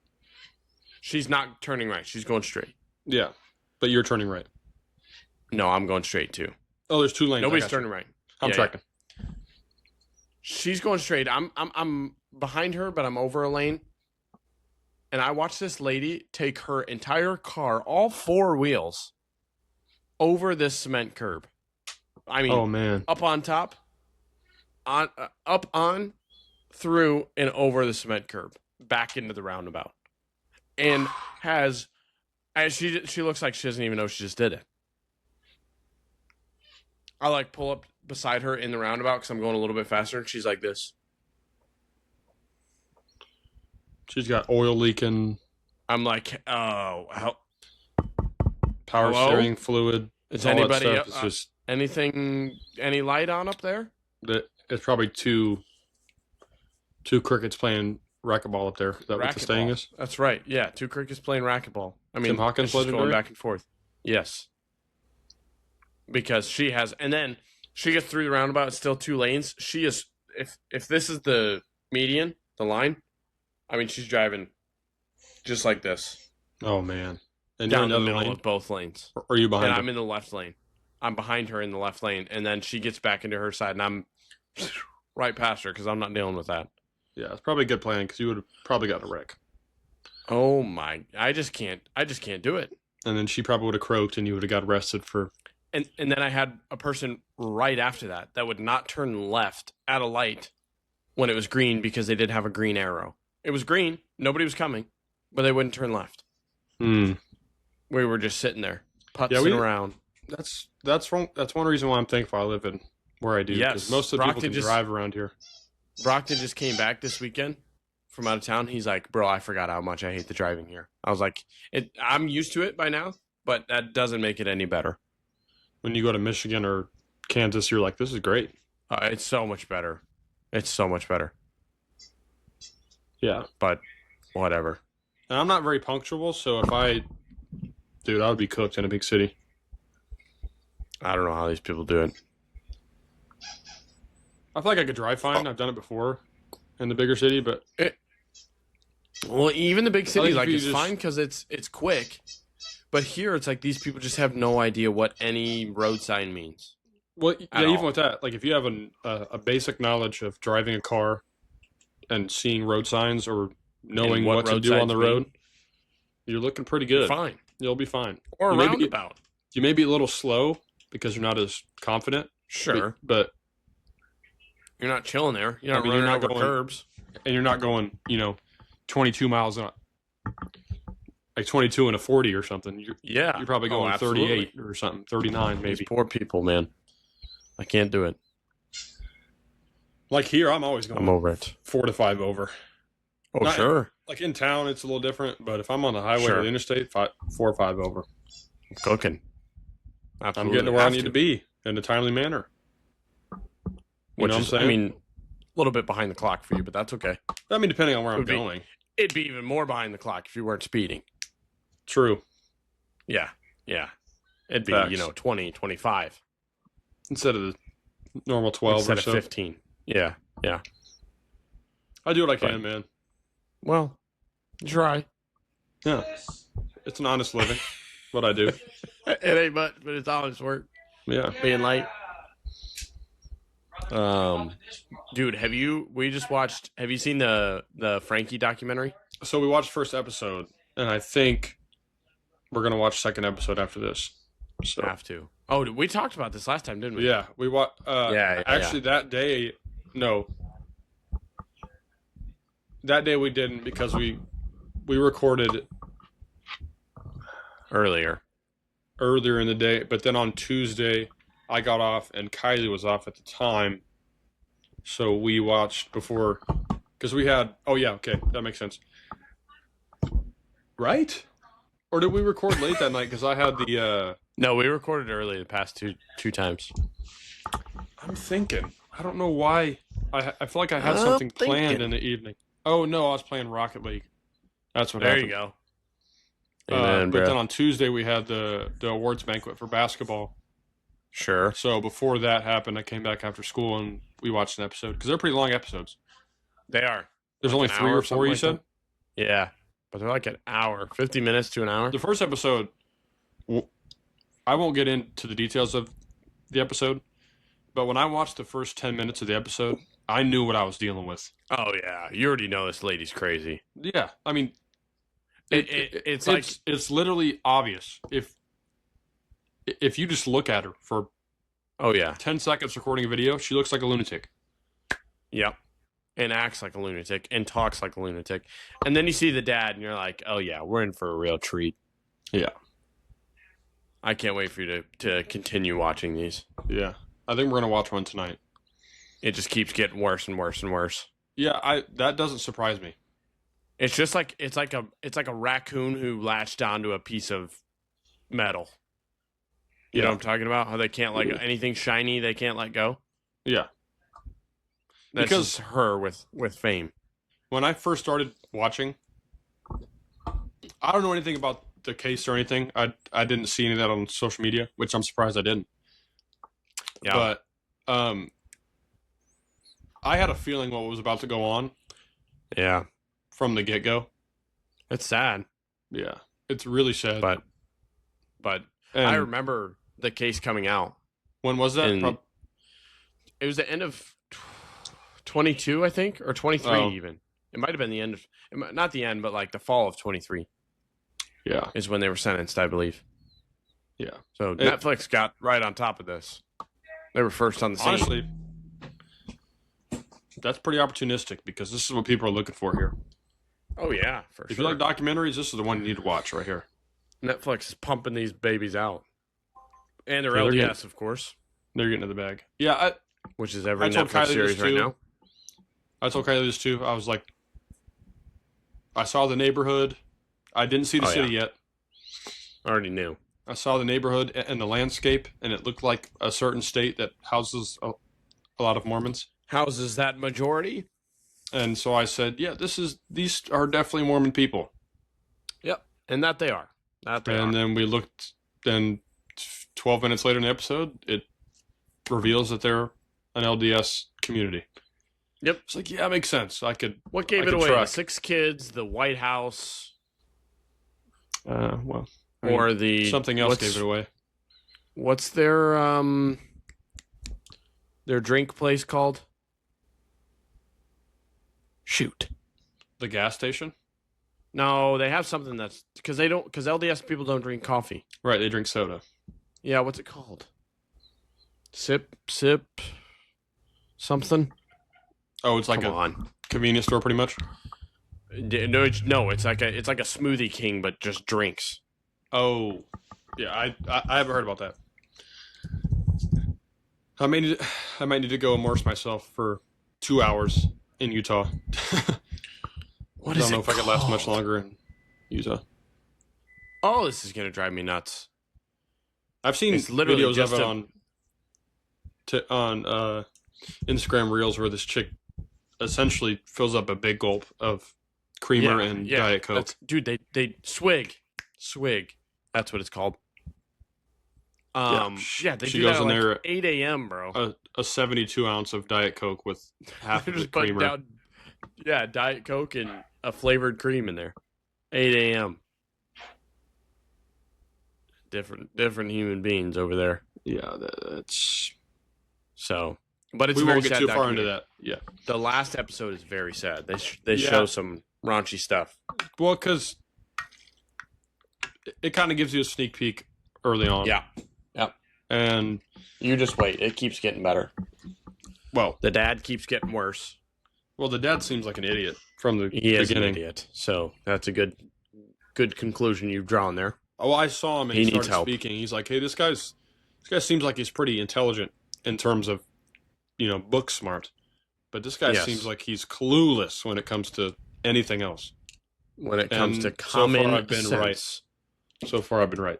She's not turning right. She's going straight. Yeah. But you're turning right. No, I'm going straight too. Oh, there's 2 lanes. Nobody's turning right. I'm tracking. She's going straight. I'm behind her, but I'm over a lane. And I watched this lady take her entire car, all four wheels, over this cement curb. I mean, Oh man. up on top, up on, through, and over the cement curb, back into the roundabout, and has, as she looks like she doesn't even know she just did it. I like pull up beside her in the roundabout because I'm going a little bit faster, and she's like this. She's got oil leaking. I'm like, oh, power hello? steering fluid. Is all anybody that stuff. It's just any light on up there? it's probably two crickets playing racquetball up there. Is that what the saying is? That's right. Yeah, two crickets playing racquetball. I mean, Tim Hawkins it's just going back and forth. Yes, because she has, and then she gets through the roundabout. It's still two lanes. She is, if this is the median, the line, I mean, she's driving just like this. Oh man! And down the middle of both lanes. Or are you behind? And her? I'm in the left lane. I'm behind her in the left lane, and then she gets back into her side, and I'm right past her because I'm not dealing with that. Yeah, it's probably a good plan because you would have probably got a wreck. Oh my! I just can't do it. And then she probably would have croaked, and you would have got arrested for. And then I had a person right after that would not turn left at a light when it was green because they did have a green arrow. It was green, nobody was coming, but they wouldn't turn left. Hmm. We were just sitting there, putzing around. That's one reason why I'm thankful I live in where I do. Yes, because most of the people can drive around here. Brockton just came back this weekend from out of town. He's like, bro, I forgot how much I hate the driving here. I was like, I'm used to it by now, but that doesn't make it any better. When you go to Michigan or Kansas, you're like, this is great. It's so much better. It's so much better. Yeah. But whatever. And I'm not very punctual, so I would be cooked in a big city. I don't know how these people do it. I feel like I could drive fine. I've done it before in the bigger city, but well, even the big cities, like, it's just fine because it's quick. But here, it's like these people just have no idea what any road sign means. Well, yeah, even with that, like if you have a basic knowledge of driving a car and seeing road signs or knowing what to do on the road, you're looking pretty good. Fine. You'll be fine. Or a roundabout. You may be a little slow because you're not as confident. Sure. But you're not chilling there. You're not running over curbs. And you're not going, 22 miles an like 22 and a 40 or something. You're probably going 38 or something, 39 maybe. These poor people, man. I can't do it. Like here, I'm always going. I'm over it. 4 to 5 over. Oh, sure. Like in town, it's a little different, but if I'm on the highway or the interstate, 4 or 5 over. I'm cooking. Absolutely. I'm getting to where I need to be in a timely manner. Which is, I mean, a little bit behind the clock for you, but that's okay. I mean, depending on where I'm going. It'd be even more behind the clock if you weren't speeding. True. Yeah. It'd be, 20, 25. Instead of the normal 12 or so. Instead of 15. Yeah. I do what I can, man. Well, try. Yeah. It's an honest living. What I do. It ain't much, but it's honest work. Yeah. Being light. Dude, have you seen the Frankie documentary? So we watched first episode, and I think we're going to watch second episode after this. So have to. Oh, we talked about this last time, didn't we? Yeah, we watched. Actually, that day, no. That day we didn't because we recorded earlier in the day, but then on Tuesday I got off and Kylie was off at the time, so we watched before because we had. Oh yeah, okay, that makes sense. Right? Or did we record late that night? Because I had the. No, we recorded early the past two times. I'm thinking. I don't know why. I feel like I had something planned in the evening. Oh no, I was playing Rocket League. That's what happened. There you go. Amen, but then on Tuesday we had the awards banquet for basketball. Sure. So before that happened, I came back after school and we watched an episode because they're pretty long episodes. They are. There's only 3 or 4. You said? Yeah, but they're like an hour, 50 minutes to an hour. The first episode, I won't get into the details of the episode, but when I watched the first 10 minutes of the episode, I knew what I was dealing with. Oh yeah, you already know this lady's crazy. Yeah, I mean, it's literally obvious if you just look at her for 10 seconds recording a video, she looks like a lunatic. Yep. And acts like a lunatic and talks like a lunatic. And then you see the dad and you're like, oh yeah, we're in for a real treat. Yeah. I can't wait for you to continue watching these. Yeah. I think we're going to watch one tonight. It just keeps getting worse and worse and worse. Yeah, that doesn't surprise me. It's just like it's like a raccoon who latched onto a piece of metal. You know what I'm talking about? How they can't let go. Anything shiny they can't let go. Yeah. That's because just her with fame. When I first started watching, I don't know anything about the case or anything. I didn't see any of that on social media, which I'm surprised I didn't. Yeah. But I had a feeling what was about to go on. Yeah. From the get-go. It's sad. Yeah. It's really sad. But I remember the case coming out. When was that? It was the end of 22, I think, or 23 even. It might have been the end of, not the end, but like the fall of 23. Yeah. Is when they were sentenced, I believe. Yeah. So Netflix got right on top of this. They were first on the scene. Honestly, that's pretty opportunistic because this is what people are looking for here. Oh, yeah, for sure. If you like documentaries, this is the one you need to watch right here. Netflix is pumping these babies out. And their LDS, of course. They're getting in the bag. Yeah. Which is every Netflix series right now. I told Kylie this too. I was like, I saw The Neighborhood. I didn't see the city yet. I already knew. I saw the neighborhood and the landscape, and it looked like a certain state that houses a lot of Mormons. Houses that majority? And so I said, yeah, these are definitely Mormon people. Yep, and that they are. Then we looked, then 12 minutes later in the episode, it reveals that they're an LDS community. Yep. It's like, yeah, it makes sense. What gave it away? The 6 kids, the White House. Or something else gave it away. What's their drink place called? Shoot. The gas station? No, they have something that's because LDS people don't drink coffee. Right, they drink soda. Yeah, what's it called? Sip something. Oh, it's like a convenience store, pretty much. No, it's like a Smoothie King, but just drinks. Oh, yeah, I haven't heard about that. I might need to go immerse myself for 2 hours in Utah. I don't know if I could last much longer in Utah. Oh, this is gonna drive me nuts. I've seen videos of it on Instagram Reels where this chick essentially fills up a big gulp of creamer and Diet Coke. Dude, they swig. That's what it's called. They do that at like 8 a.m., bro. A 72 ounce of Diet Coke with half of the creamer. Diet Coke and a flavored cream in there. 8 a.m. Different human beings over there. Yeah, that's so. But it's we won't get too far into that. Yeah, the last episode is very sad. They show some raunchy stuff. Well, because it kind of gives you a sneak peek early on. Yeah. And you just wait. It keeps getting better. Well, the dad keeps getting worse. Well, the dad seems like an idiot from the beginning. He is an idiot. So that's a good conclusion you've drawn there. Oh, I saw him and he started speaking. He's like, "Hey, this guy seems like he's pretty intelligent in terms of, book smart, but this guy seems like he's clueless when it comes to anything else. When it comes to common sense. So far, I've been right.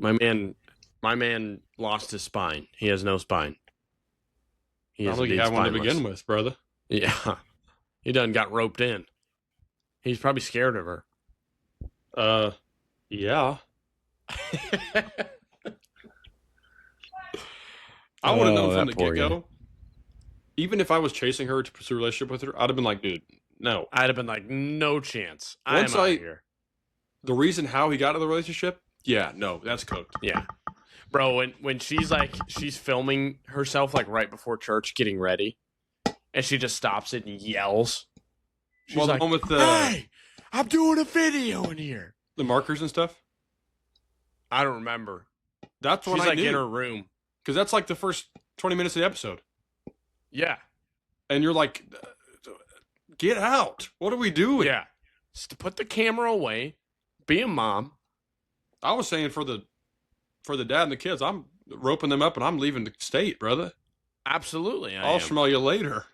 My man lost his spine. He has no spine. I don't think he had one to begin with, brother. Yeah, he done got roped in. He's probably scared of her. Yeah. I would have known from the get-go. Even if I was chasing her to pursue a relationship with her, I'd have been like, dude, no. I'd have been like, no chance. I'm out of here. The reason how he got out of the relationship, yeah, no, that's cooked. Yeah. Bro, when she's filming herself like right before church getting ready, and she just stops it and yells. She's the like, one with "Hey, I'm doing a video in here." the markers and stuff. I don't remember. That's when She's I like knew. in her room. Because that's like the first 20 minutes of the episode. Yeah. And you're like, get out. What are we doing? Yeah. Just to put the camera away, be a mom. I was saying for the dad and the kids, I'm roping them up and I'm leaving the state, brother. Absolutely. I'll smell you later.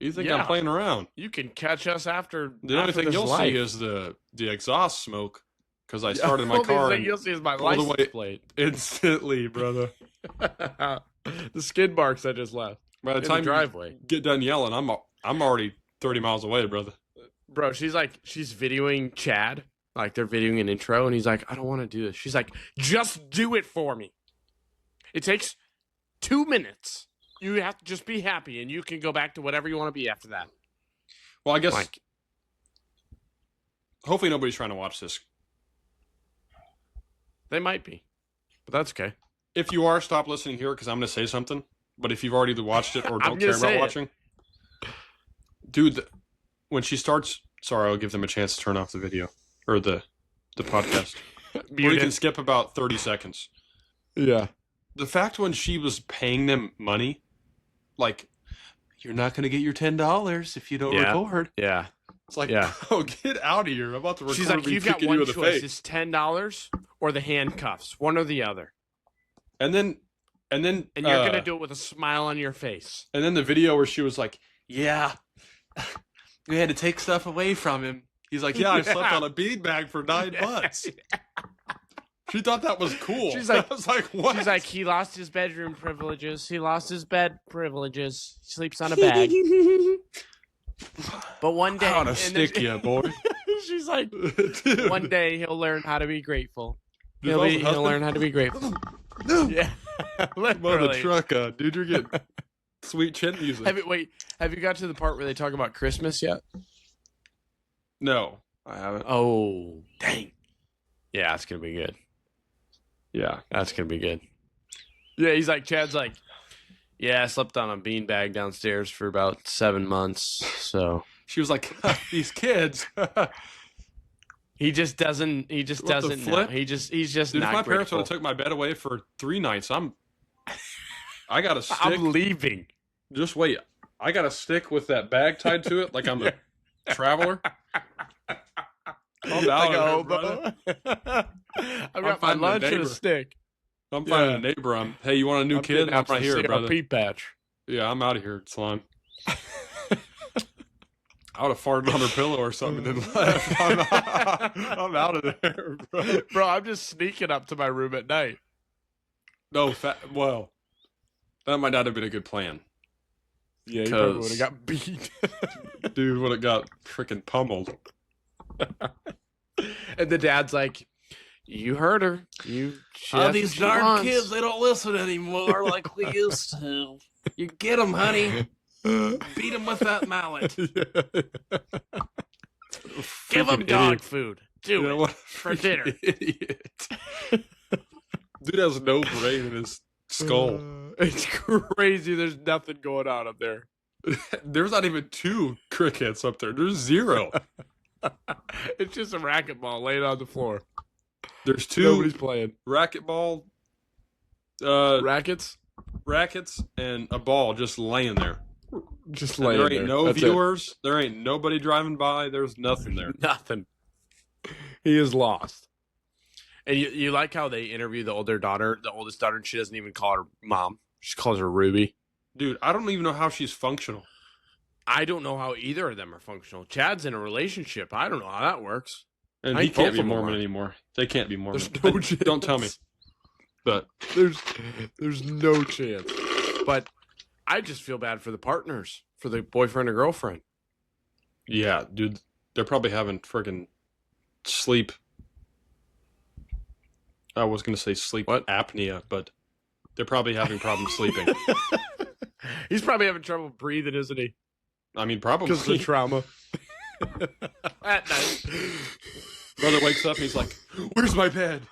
You think I'm playing around? You can catch us after. The only thing you'll see is the exhaust smoke. Because I started my car. The only thing you'll see is my license plate. Instantly, brother. The skid marks I just left. By the time you get done yelling, I'm already 30 miles away, brother. Bro, she's videoing Chad. Like, they're videoing an intro, and he's like, I don't want to do this. She's like, just do it for me. It takes 2 minutes. You have to just be happy, and you can go back to whatever you want to be after that. Well, I guess, hopefully nobody's trying to watch this. They might be, but that's okay. If you are, stop listening here, because I'm going to say something. But if you've already watched it or don't care about watching, dude, when she starts, sorry, I'll give them a chance to turn off the video or the podcast. Or you can skip about 30 seconds. Yeah. The fact when she was paying them money, like, you're not going to get your $10 if you don't record. Yeah. It's like, oh, get out of here. I'm about to record. She's like, you've got one choice. It's $10 or the handcuffs. One or the other. And you're going to do it with a smile on your face. And then the video where she was like, yeah, we had to take stuff away from him. He's like, yeah, I slept on a beanbag for $9. She thought that was cool. She's like, I was like, what? She's like, he lost his bedroom privileges. He lost his bed privileges. He sleeps on a bag. But one day, I want to stick you, boy. She's like, one day he'll learn how to be grateful. He'll learn how to be grateful. Yeah, Mother trucker, dude, you're getting sweet chin music. Have you got to the part where they talk about Christmas yet? No, I haven't. Oh, dang. Yeah, it's gonna be good. Yeah, that's gonna be good. Yeah, he's like, Chad's like, yeah, I slept on a beanbag downstairs for about 7 months. So she was like, these kids. He just doesn't. He just doesn't know. He's just Dude, not. If my parents grateful. would have took my bed away for 3 nights, I got a stick. I'm leaving. Just wait. I got a stick with that bag tied to it, like I'm a traveler. I'm out of brother. I've got my lunch and a stick. I'm finding a neighbor. Hey, you want a new kid? I'm right here, brother. Peep patch. Yeah, I'm out of here, slime. I would have farted on her pillow or something and then left. I'm out of there, bro. Bro, I'm just sneaking up to my room at night. No, well, that might not have been a good plan. Yeah, you probably would have got beat. Dude would have got freaking pummeled. And the dad's like, you heard her. These darn kids, they don't listen anymore like we used to. You get them, honey. Beat them with that mallet. Give them dog food. Do it for dinner. Idiot. Dude has no brain in his skull. It's crazy. There's nothing going on up there. There's not even 2 crickets up there. There's 0. It's just a racquetball laying on the floor. There's 2. Nobody's playing. Racquetball. Rackets, and a ball just laying there. Just laying there. There ain't no viewers. There ain't nobody driving by. There's nothing there. Nothing. He is lost. And you like how they interview the oldest daughter, and she doesn't even call her mom. She calls her Ruby. Dude, I don't even know how she's functional. I don't know how either of them are functional. Chad's in a relationship. I don't know how that works. And he can't be Mormon anymore. They can't be Mormon. There's no chance. Don't tell me. But there's no chance. But I just feel bad for the partners, for the boyfriend or girlfriend. Yeah, dude, they're probably having friggin' sleep. I was going to say sleep apnea, but they're probably having problems sleeping. He's probably having trouble breathing, isn't he? I mean, probably. Because of the trauma. At night. Brother wakes up and he's like, where's my bed?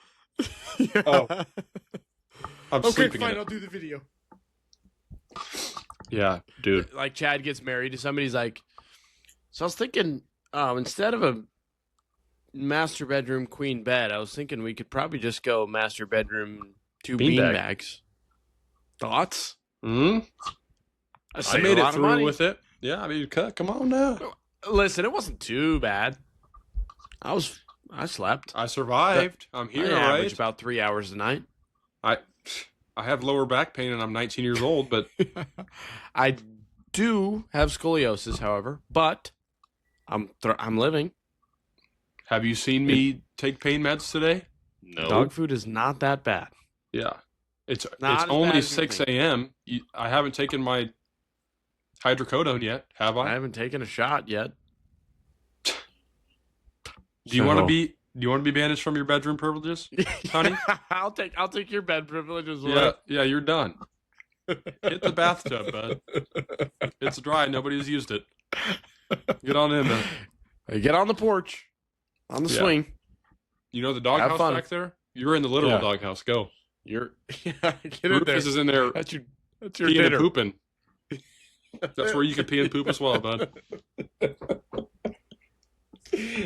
Oh. I'm sleeping fine, in it. I'll do the video. Yeah, dude. Like Chad gets married to somebody's like, so I was thinking, instead of a master bedroom queen bed, I was thinking we could probably just go master bedroom 2 beanbags. Thoughts? I made it through with it. Yeah, I mean, come on now. Listen, it wasn't too bad. I slept. I survived. I'm here, I average right? about 3 hours a night. I have lower back pain and I'm 19 years old, but I do have scoliosis, however, but I'm living. Have you seen me take pain meds today? No. Dog food is not that bad. Yeah. It's Not as only bad as you 6 a.m. I haven't taken my hydrocodone yet, have I? I haven't taken a shot yet. Do you want to be banished from your bedroom privileges, honey? I'll take your bed privileges away. Yeah, you're done. Hit the bathtub, bud. It's dry. Nobody's used it. Get on in, man. Hey, get on the porch, on the swing. You know the doghouse back there? You're in the literal doghouse. Go. Get in there. Is in there. That's your peeing dinner. and pooping. That's where you can pee and poop as well, bud.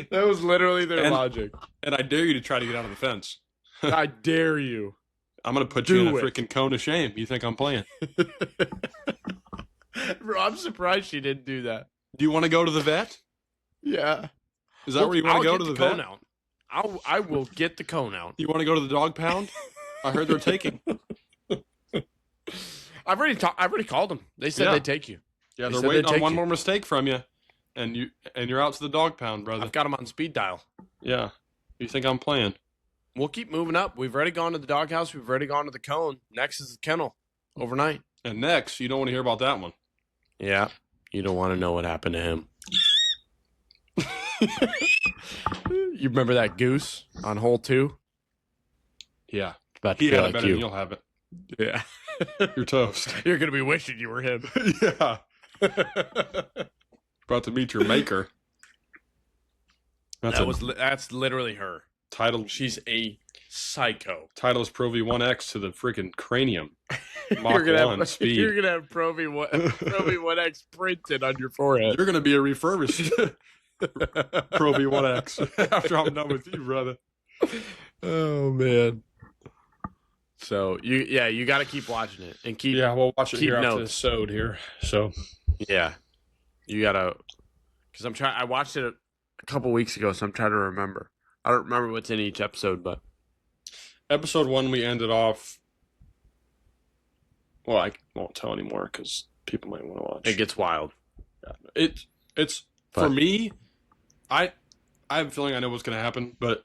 That was literally their logic. And I dare you to try to get out of the fence. I dare you. I'm going to put you in a freaking cone of shame. You think I'm playing? Bro, I'm surprised she didn't do that. Do you want to go to the vet? Yeah. Is that where you want to go to the vet? Cone out. I will get the cone out. You want to go to the dog pound? I heard they're taking. I've already called them. They said they'd take you. Yeah, they're waiting on one more mistake from you, and you're out to the dog pound, brother. I've got them on speed dial. Yeah. You think I'm playing? We'll keep moving up. We've already gone to the doghouse. We've already gone to the cone. Next is the kennel overnight. And next, you don't want to hear about that one. Yeah. You don't want to know what happened to him. You remember that goose on hole 2? Yeah. About to had it better than you'll have it. Yeah. You're toast. You're going to be wishing you were him. Yeah. About to meet your maker. That's literally her. Title. She's a psycho. Title is Pro V1X to the freaking cranium. Mach 1 speed. You're going to have Pro V1X printed on your forehead. You're going to be a refurbished Pro V1X after I'm done with you, brother. Oh, man. So, you got to keep watching it. And keep we'll watch it here notes. after the sode here. So, yeah. You got to, because I watched it a couple weeks ago, so I'm trying to remember. I don't remember what's in each episode, but. Episode 1, we ended off. Well, I won't tell anymore because people might want to watch. It gets wild. Yeah. It's for me. I have a feeling I know what's going to happen, but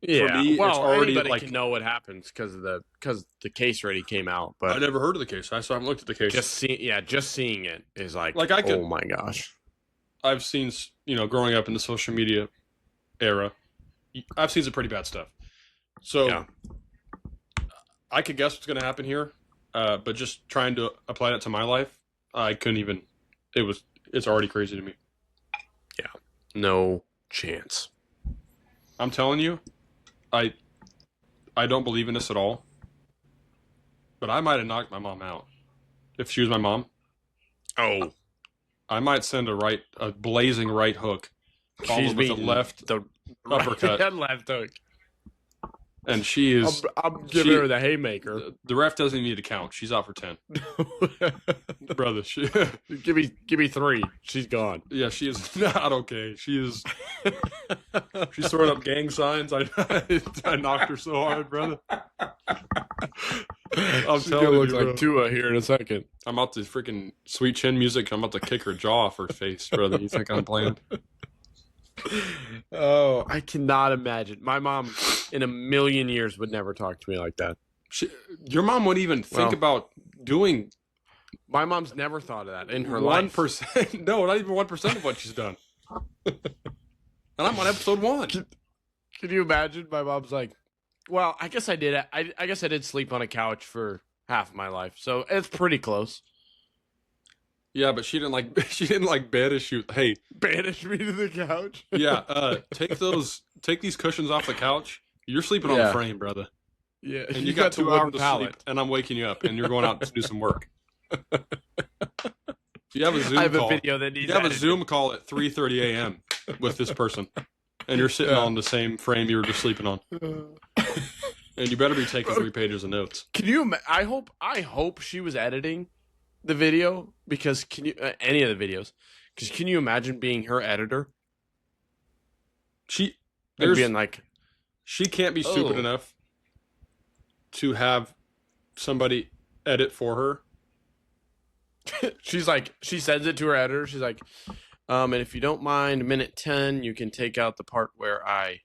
for me, it's already anybody can know what happens because the case already came out. But I never heard of the case. I haven't looked at the case. Just seeing it is like oh my gosh. I've seen, growing up in the social media era, I've seen some pretty bad stuff. So I could guess what's going to happen here, but just trying to apply that to my life, I couldn't even. It's already crazy to me. Yeah, no chance. I'm telling you, I don't believe in this at all. But I might have knocked my mom out if she was my mom. Oh, I might send a blazing right hook, followed with the uppercut. Right, left hook. And she is. I'm giving her the haymaker. The ref doesn't need to count. She's out for 10. Brother, give me 3. She's gone. Yeah, she is not okay. She is. She's throwing up gang signs. I knocked her so hard, brother. I'm telling you, look like Tua here in a second. I'm out to freaking Sweet Chin music. I'm about to kick her jaw off her face, brother. You think I'm playing? Oh, I cannot imagine. My mom, in a million years, would never talk to me like that. Your mom wouldn't even think about doing. My mom's never thought of that in her life. 1%. No, not even 1% of what she's done. And I'm on episode 1. Can you imagine? My mom's like, well, I guess I did. I guess I did sleep on a couch for half of my life, so it's pretty close. Yeah, but she didn't like banish you. Hey, banish me to the couch. Yeah, take these cushions off the couch. You're sleeping on the frame, brother. Yeah, and you got 2 hours of sleep, and I'm waking you up, and you're going out to do some work. You have a Zoom I have call. a video that needs You have a edited. Zoom call at 3:30 a.m. with this person, and you're sitting on the same frame you were just sleeping on. And you better be taking 3 pages of notes. Can you? I hope she was editing the video because can you any of the videos? Because can you imagine being her editor? And being like, she can't be stupid enough to have somebody edit for her. she's like, she sends it to her editor. She's like, and if you don't mind, minute 10, you can take out the part where I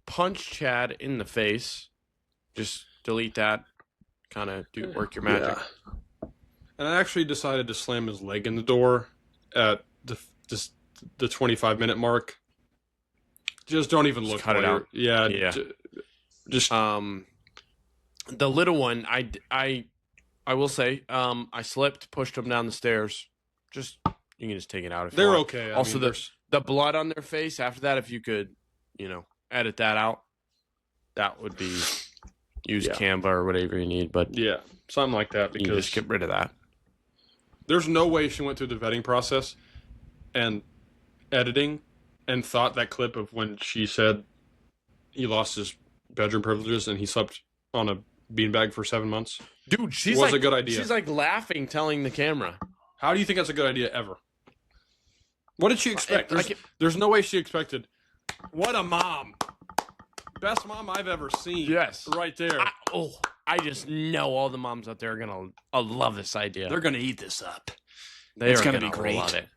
punch Chad in the face. Just delete that. Kind of work your magic. Yeah. And I actually decided to slam his leg in the door at the 25-minute mark. Just don't even look. Cut it out. Yeah. Just the little one. I will say. I slipped, pushed them down the stairs. You can just take it out if they're you want. okay. Also, the blood on their face. After that, if you could, edit that out, that would be. Use Canva or whatever you need, but yeah, something like that. Because you just get rid of that. There's no way she went through the vetting process and editing and thought that clip of when she said he lost his bedroom privileges and he slept on a beanbag for 7 months. Dude, was a good idea. She's like laughing, telling the camera. How do you think that's a good idea ever? What did she expect? There's no way she expected. What a mom. Best mom I've ever seen. Yes. Right there. I just know all the moms out there are going to love this idea. They're going to eat this up. It's going to be great. Love it.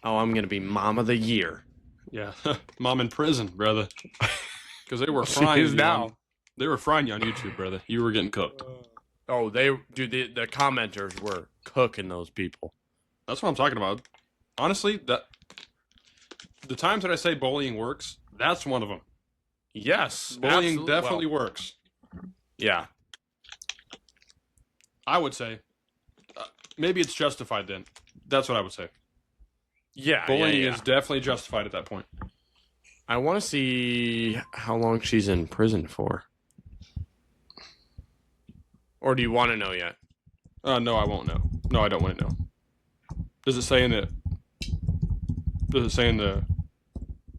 Oh, I'm going to be mom of the year. Yeah. Mom in prison, brother. Because they were frying you now. They were frying you on YouTube, brother. You were getting cooked. The commenters were cooking those people. That's what I'm talking about. Honestly, the times that I say bullying works, that's one of them. Yes, bullying definitely works. Yeah, I would say maybe it's justified. Then that's what I would say. Yeah, bullying is definitely justified at that point. I want to see how long she's in prison for. Or do you want to know yet? No, I won't know. No, I don't want to know. Does it say in the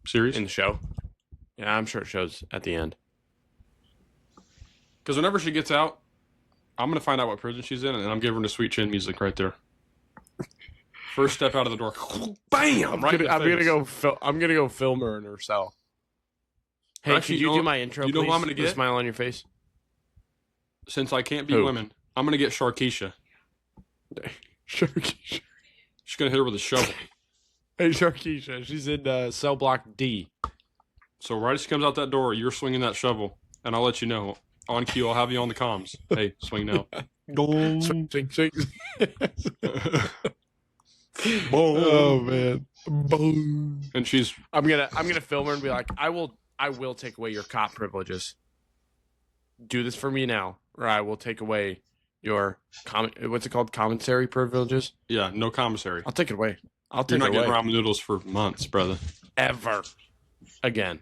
series? In the show? Yeah, I'm sure it shows at the end. Because whenever she gets out, I'm going to find out what prison she's in, and I'm giving her the sweet chin music right there. First step out of the door. Bam! I'm gonna go film her in her cell. Hey, actually, could you do my intro, please? You know who I'm going to get? A smile on your face. Since I can't beat women, I'm going to get Sharkeisha. Sharkeisha. She's going to hit her with a shovel. Hey, Sharkeisha. She's in cell block D. So right as she comes out that door, you're swinging that shovel, and I'll let you know. On cue, I'll have you on the comms. Hey, swing now. Swing. Oh man. Boom. And I'm gonna film her and be like, I will take away your cop privileges. Do this for me now, or I will take away your what's it called? Commissary privileges? Yeah, no commissary. I'll take it away. You're not getting ramen noodles for months, brother. Ever. Again.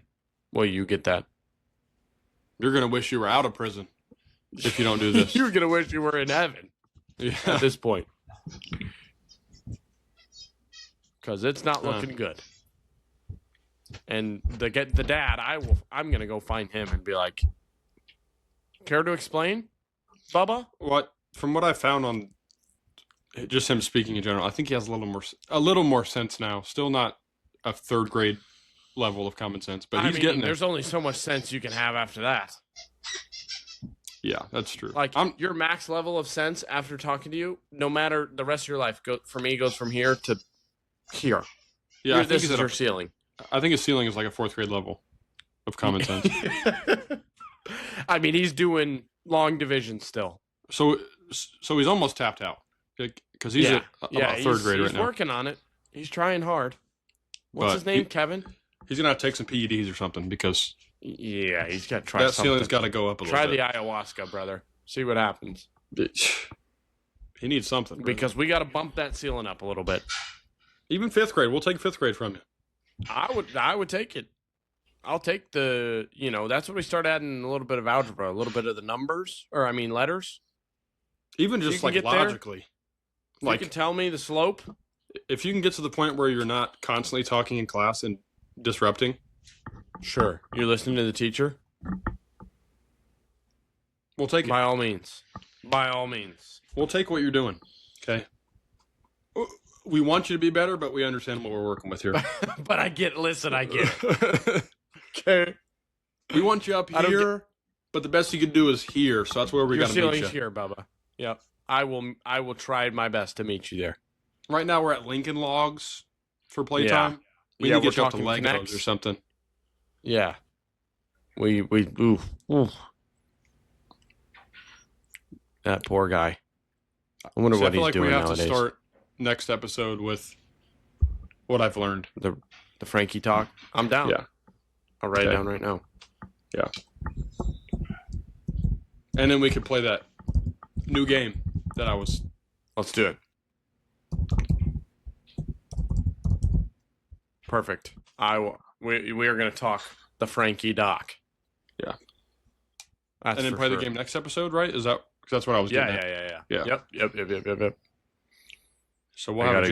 Well, you get that. You're gonna wish you were out of prison if you don't do this. You're gonna wish you were in heaven. Yeah. At this point. Because it's not looking good. And the dad, I'm gonna go find him and be like, care to explain, Bubba? From what I found on just him speaking in general, I think he has a little more sense now. Still not a third grade level of common sense, but he's getting there. There's only so much sense you can have after that. Yeah, that's true. Like your max level of sense after talking to you, no matter the rest of your life, goes from here to here. Yeah, this is your ceiling. I think his ceiling is like a 4th grade level of common sense. I mean, he's doing long division still. So he's almost tapped out because he's about 3rd grade right now. He's working on it. He's trying hard. What's his name? Kevin. He's gonna have to take some PEDs or something because he's got to try that something. ceiling's got to go up a little bit. Try the ayahuasca, brother. See what happens. He needs something because we got to bump that ceiling up a little bit. Even 5th grade, we'll take 5th grade from you. I would take it. I'll take the, that's when we start adding a little bit of algebra, a little bit of the numbers, letters. Even just like logically. You can tell me the slope. If you can get to the point where you're not constantly talking in class and disrupting. Sure. You're listening to the teacher? We'll take it. By all means. By all means. We'll take what you're doing. Okay. We want you to be better, but we understand what we're working with here. But I get it. Okay. We want you up here, but the best you can do is here. So that's where we got to meet you. Here, Bubba. Yep. I will try my best to meet you there. Right now we're at Lincoln Logs for playtime. We need to get you up to Legos Connects or something. Yeah. Ooh. That poor guy. I wonder what he's doing nowadays. I feel like we have to start next episode with what I've learned. The Frankie talk. I'm down. Yeah. I'll write it down right now. Yeah. And then we could play that new game that I was. Let's do it. Perfect. We are going to talk the Frankie doc. Yeah. And then play the game next episode, right? That's what I was getting at. Yeah. Yep. So we'll have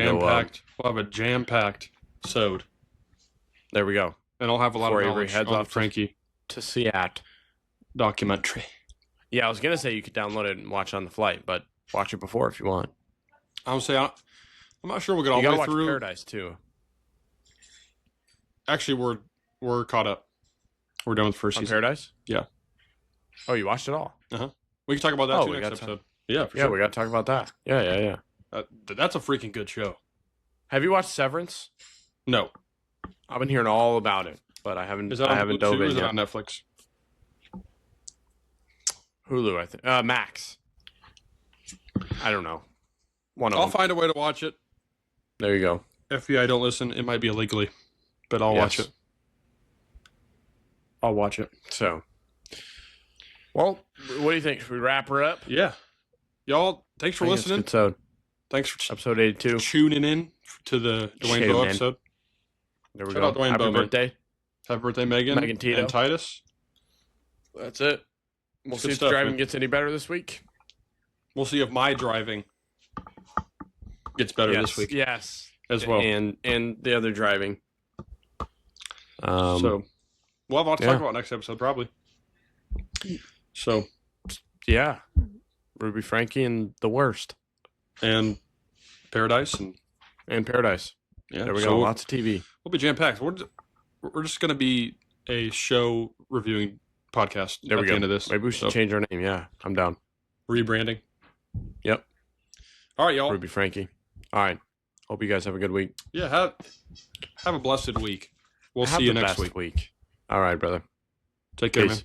a jam-packed sode. There we go. And I'll have a lot of knowledge on Frankie to see at documentary. Yeah, I was gonna say you could download it and watch on the flight, but watch it before if you want. I'm not sure we'll get all the way through. Paradise too. Actually, we're caught up. We're done with the first season. Paradise? Yeah. Oh, you watched it all? We can talk about that too next episode. Yeah, for sure. We got to talk about that. Yeah. That's a freaking good show. Have you watched Severance? No. I've been hearing all about it, but I haven't. Is that on Hulu too, or is it on Netflix? Hulu, I think. Max. I don't know. I'll find a way to watch it. There you go. FBI, don't listen. It might be illegally, but I'll watch it. I'll watch it. So, well, what do you think? Should we wrap her up? Yeah. Y'all, thanks for listening. Thanks for episode 82. Tuning in to the Dwayne Bowe episode. There we go. Happy birthday. Happy birthday, Megan Tito. And Titus. That's it. We'll see if the driving gets any better this week. We'll see if my driving gets better this week. Yes. As well. And the other driving. So we'll have a lot to talk about next episode, probably. So. Yeah. Ruby Frankie and the worst. And Paradise. And Paradise. Yeah. There we go. Lots of TV. We'll be jam-packed. We're just going to be a show reviewing podcast at the end of this. Maybe we should change our name. Yeah, I'm down. Rebranding. Yep. All right, y'all. Ruby Frankie. All right. Hope you guys have a good week. Yeah, have a blessed week. We'll see you next week. All right, brother. Take care, man.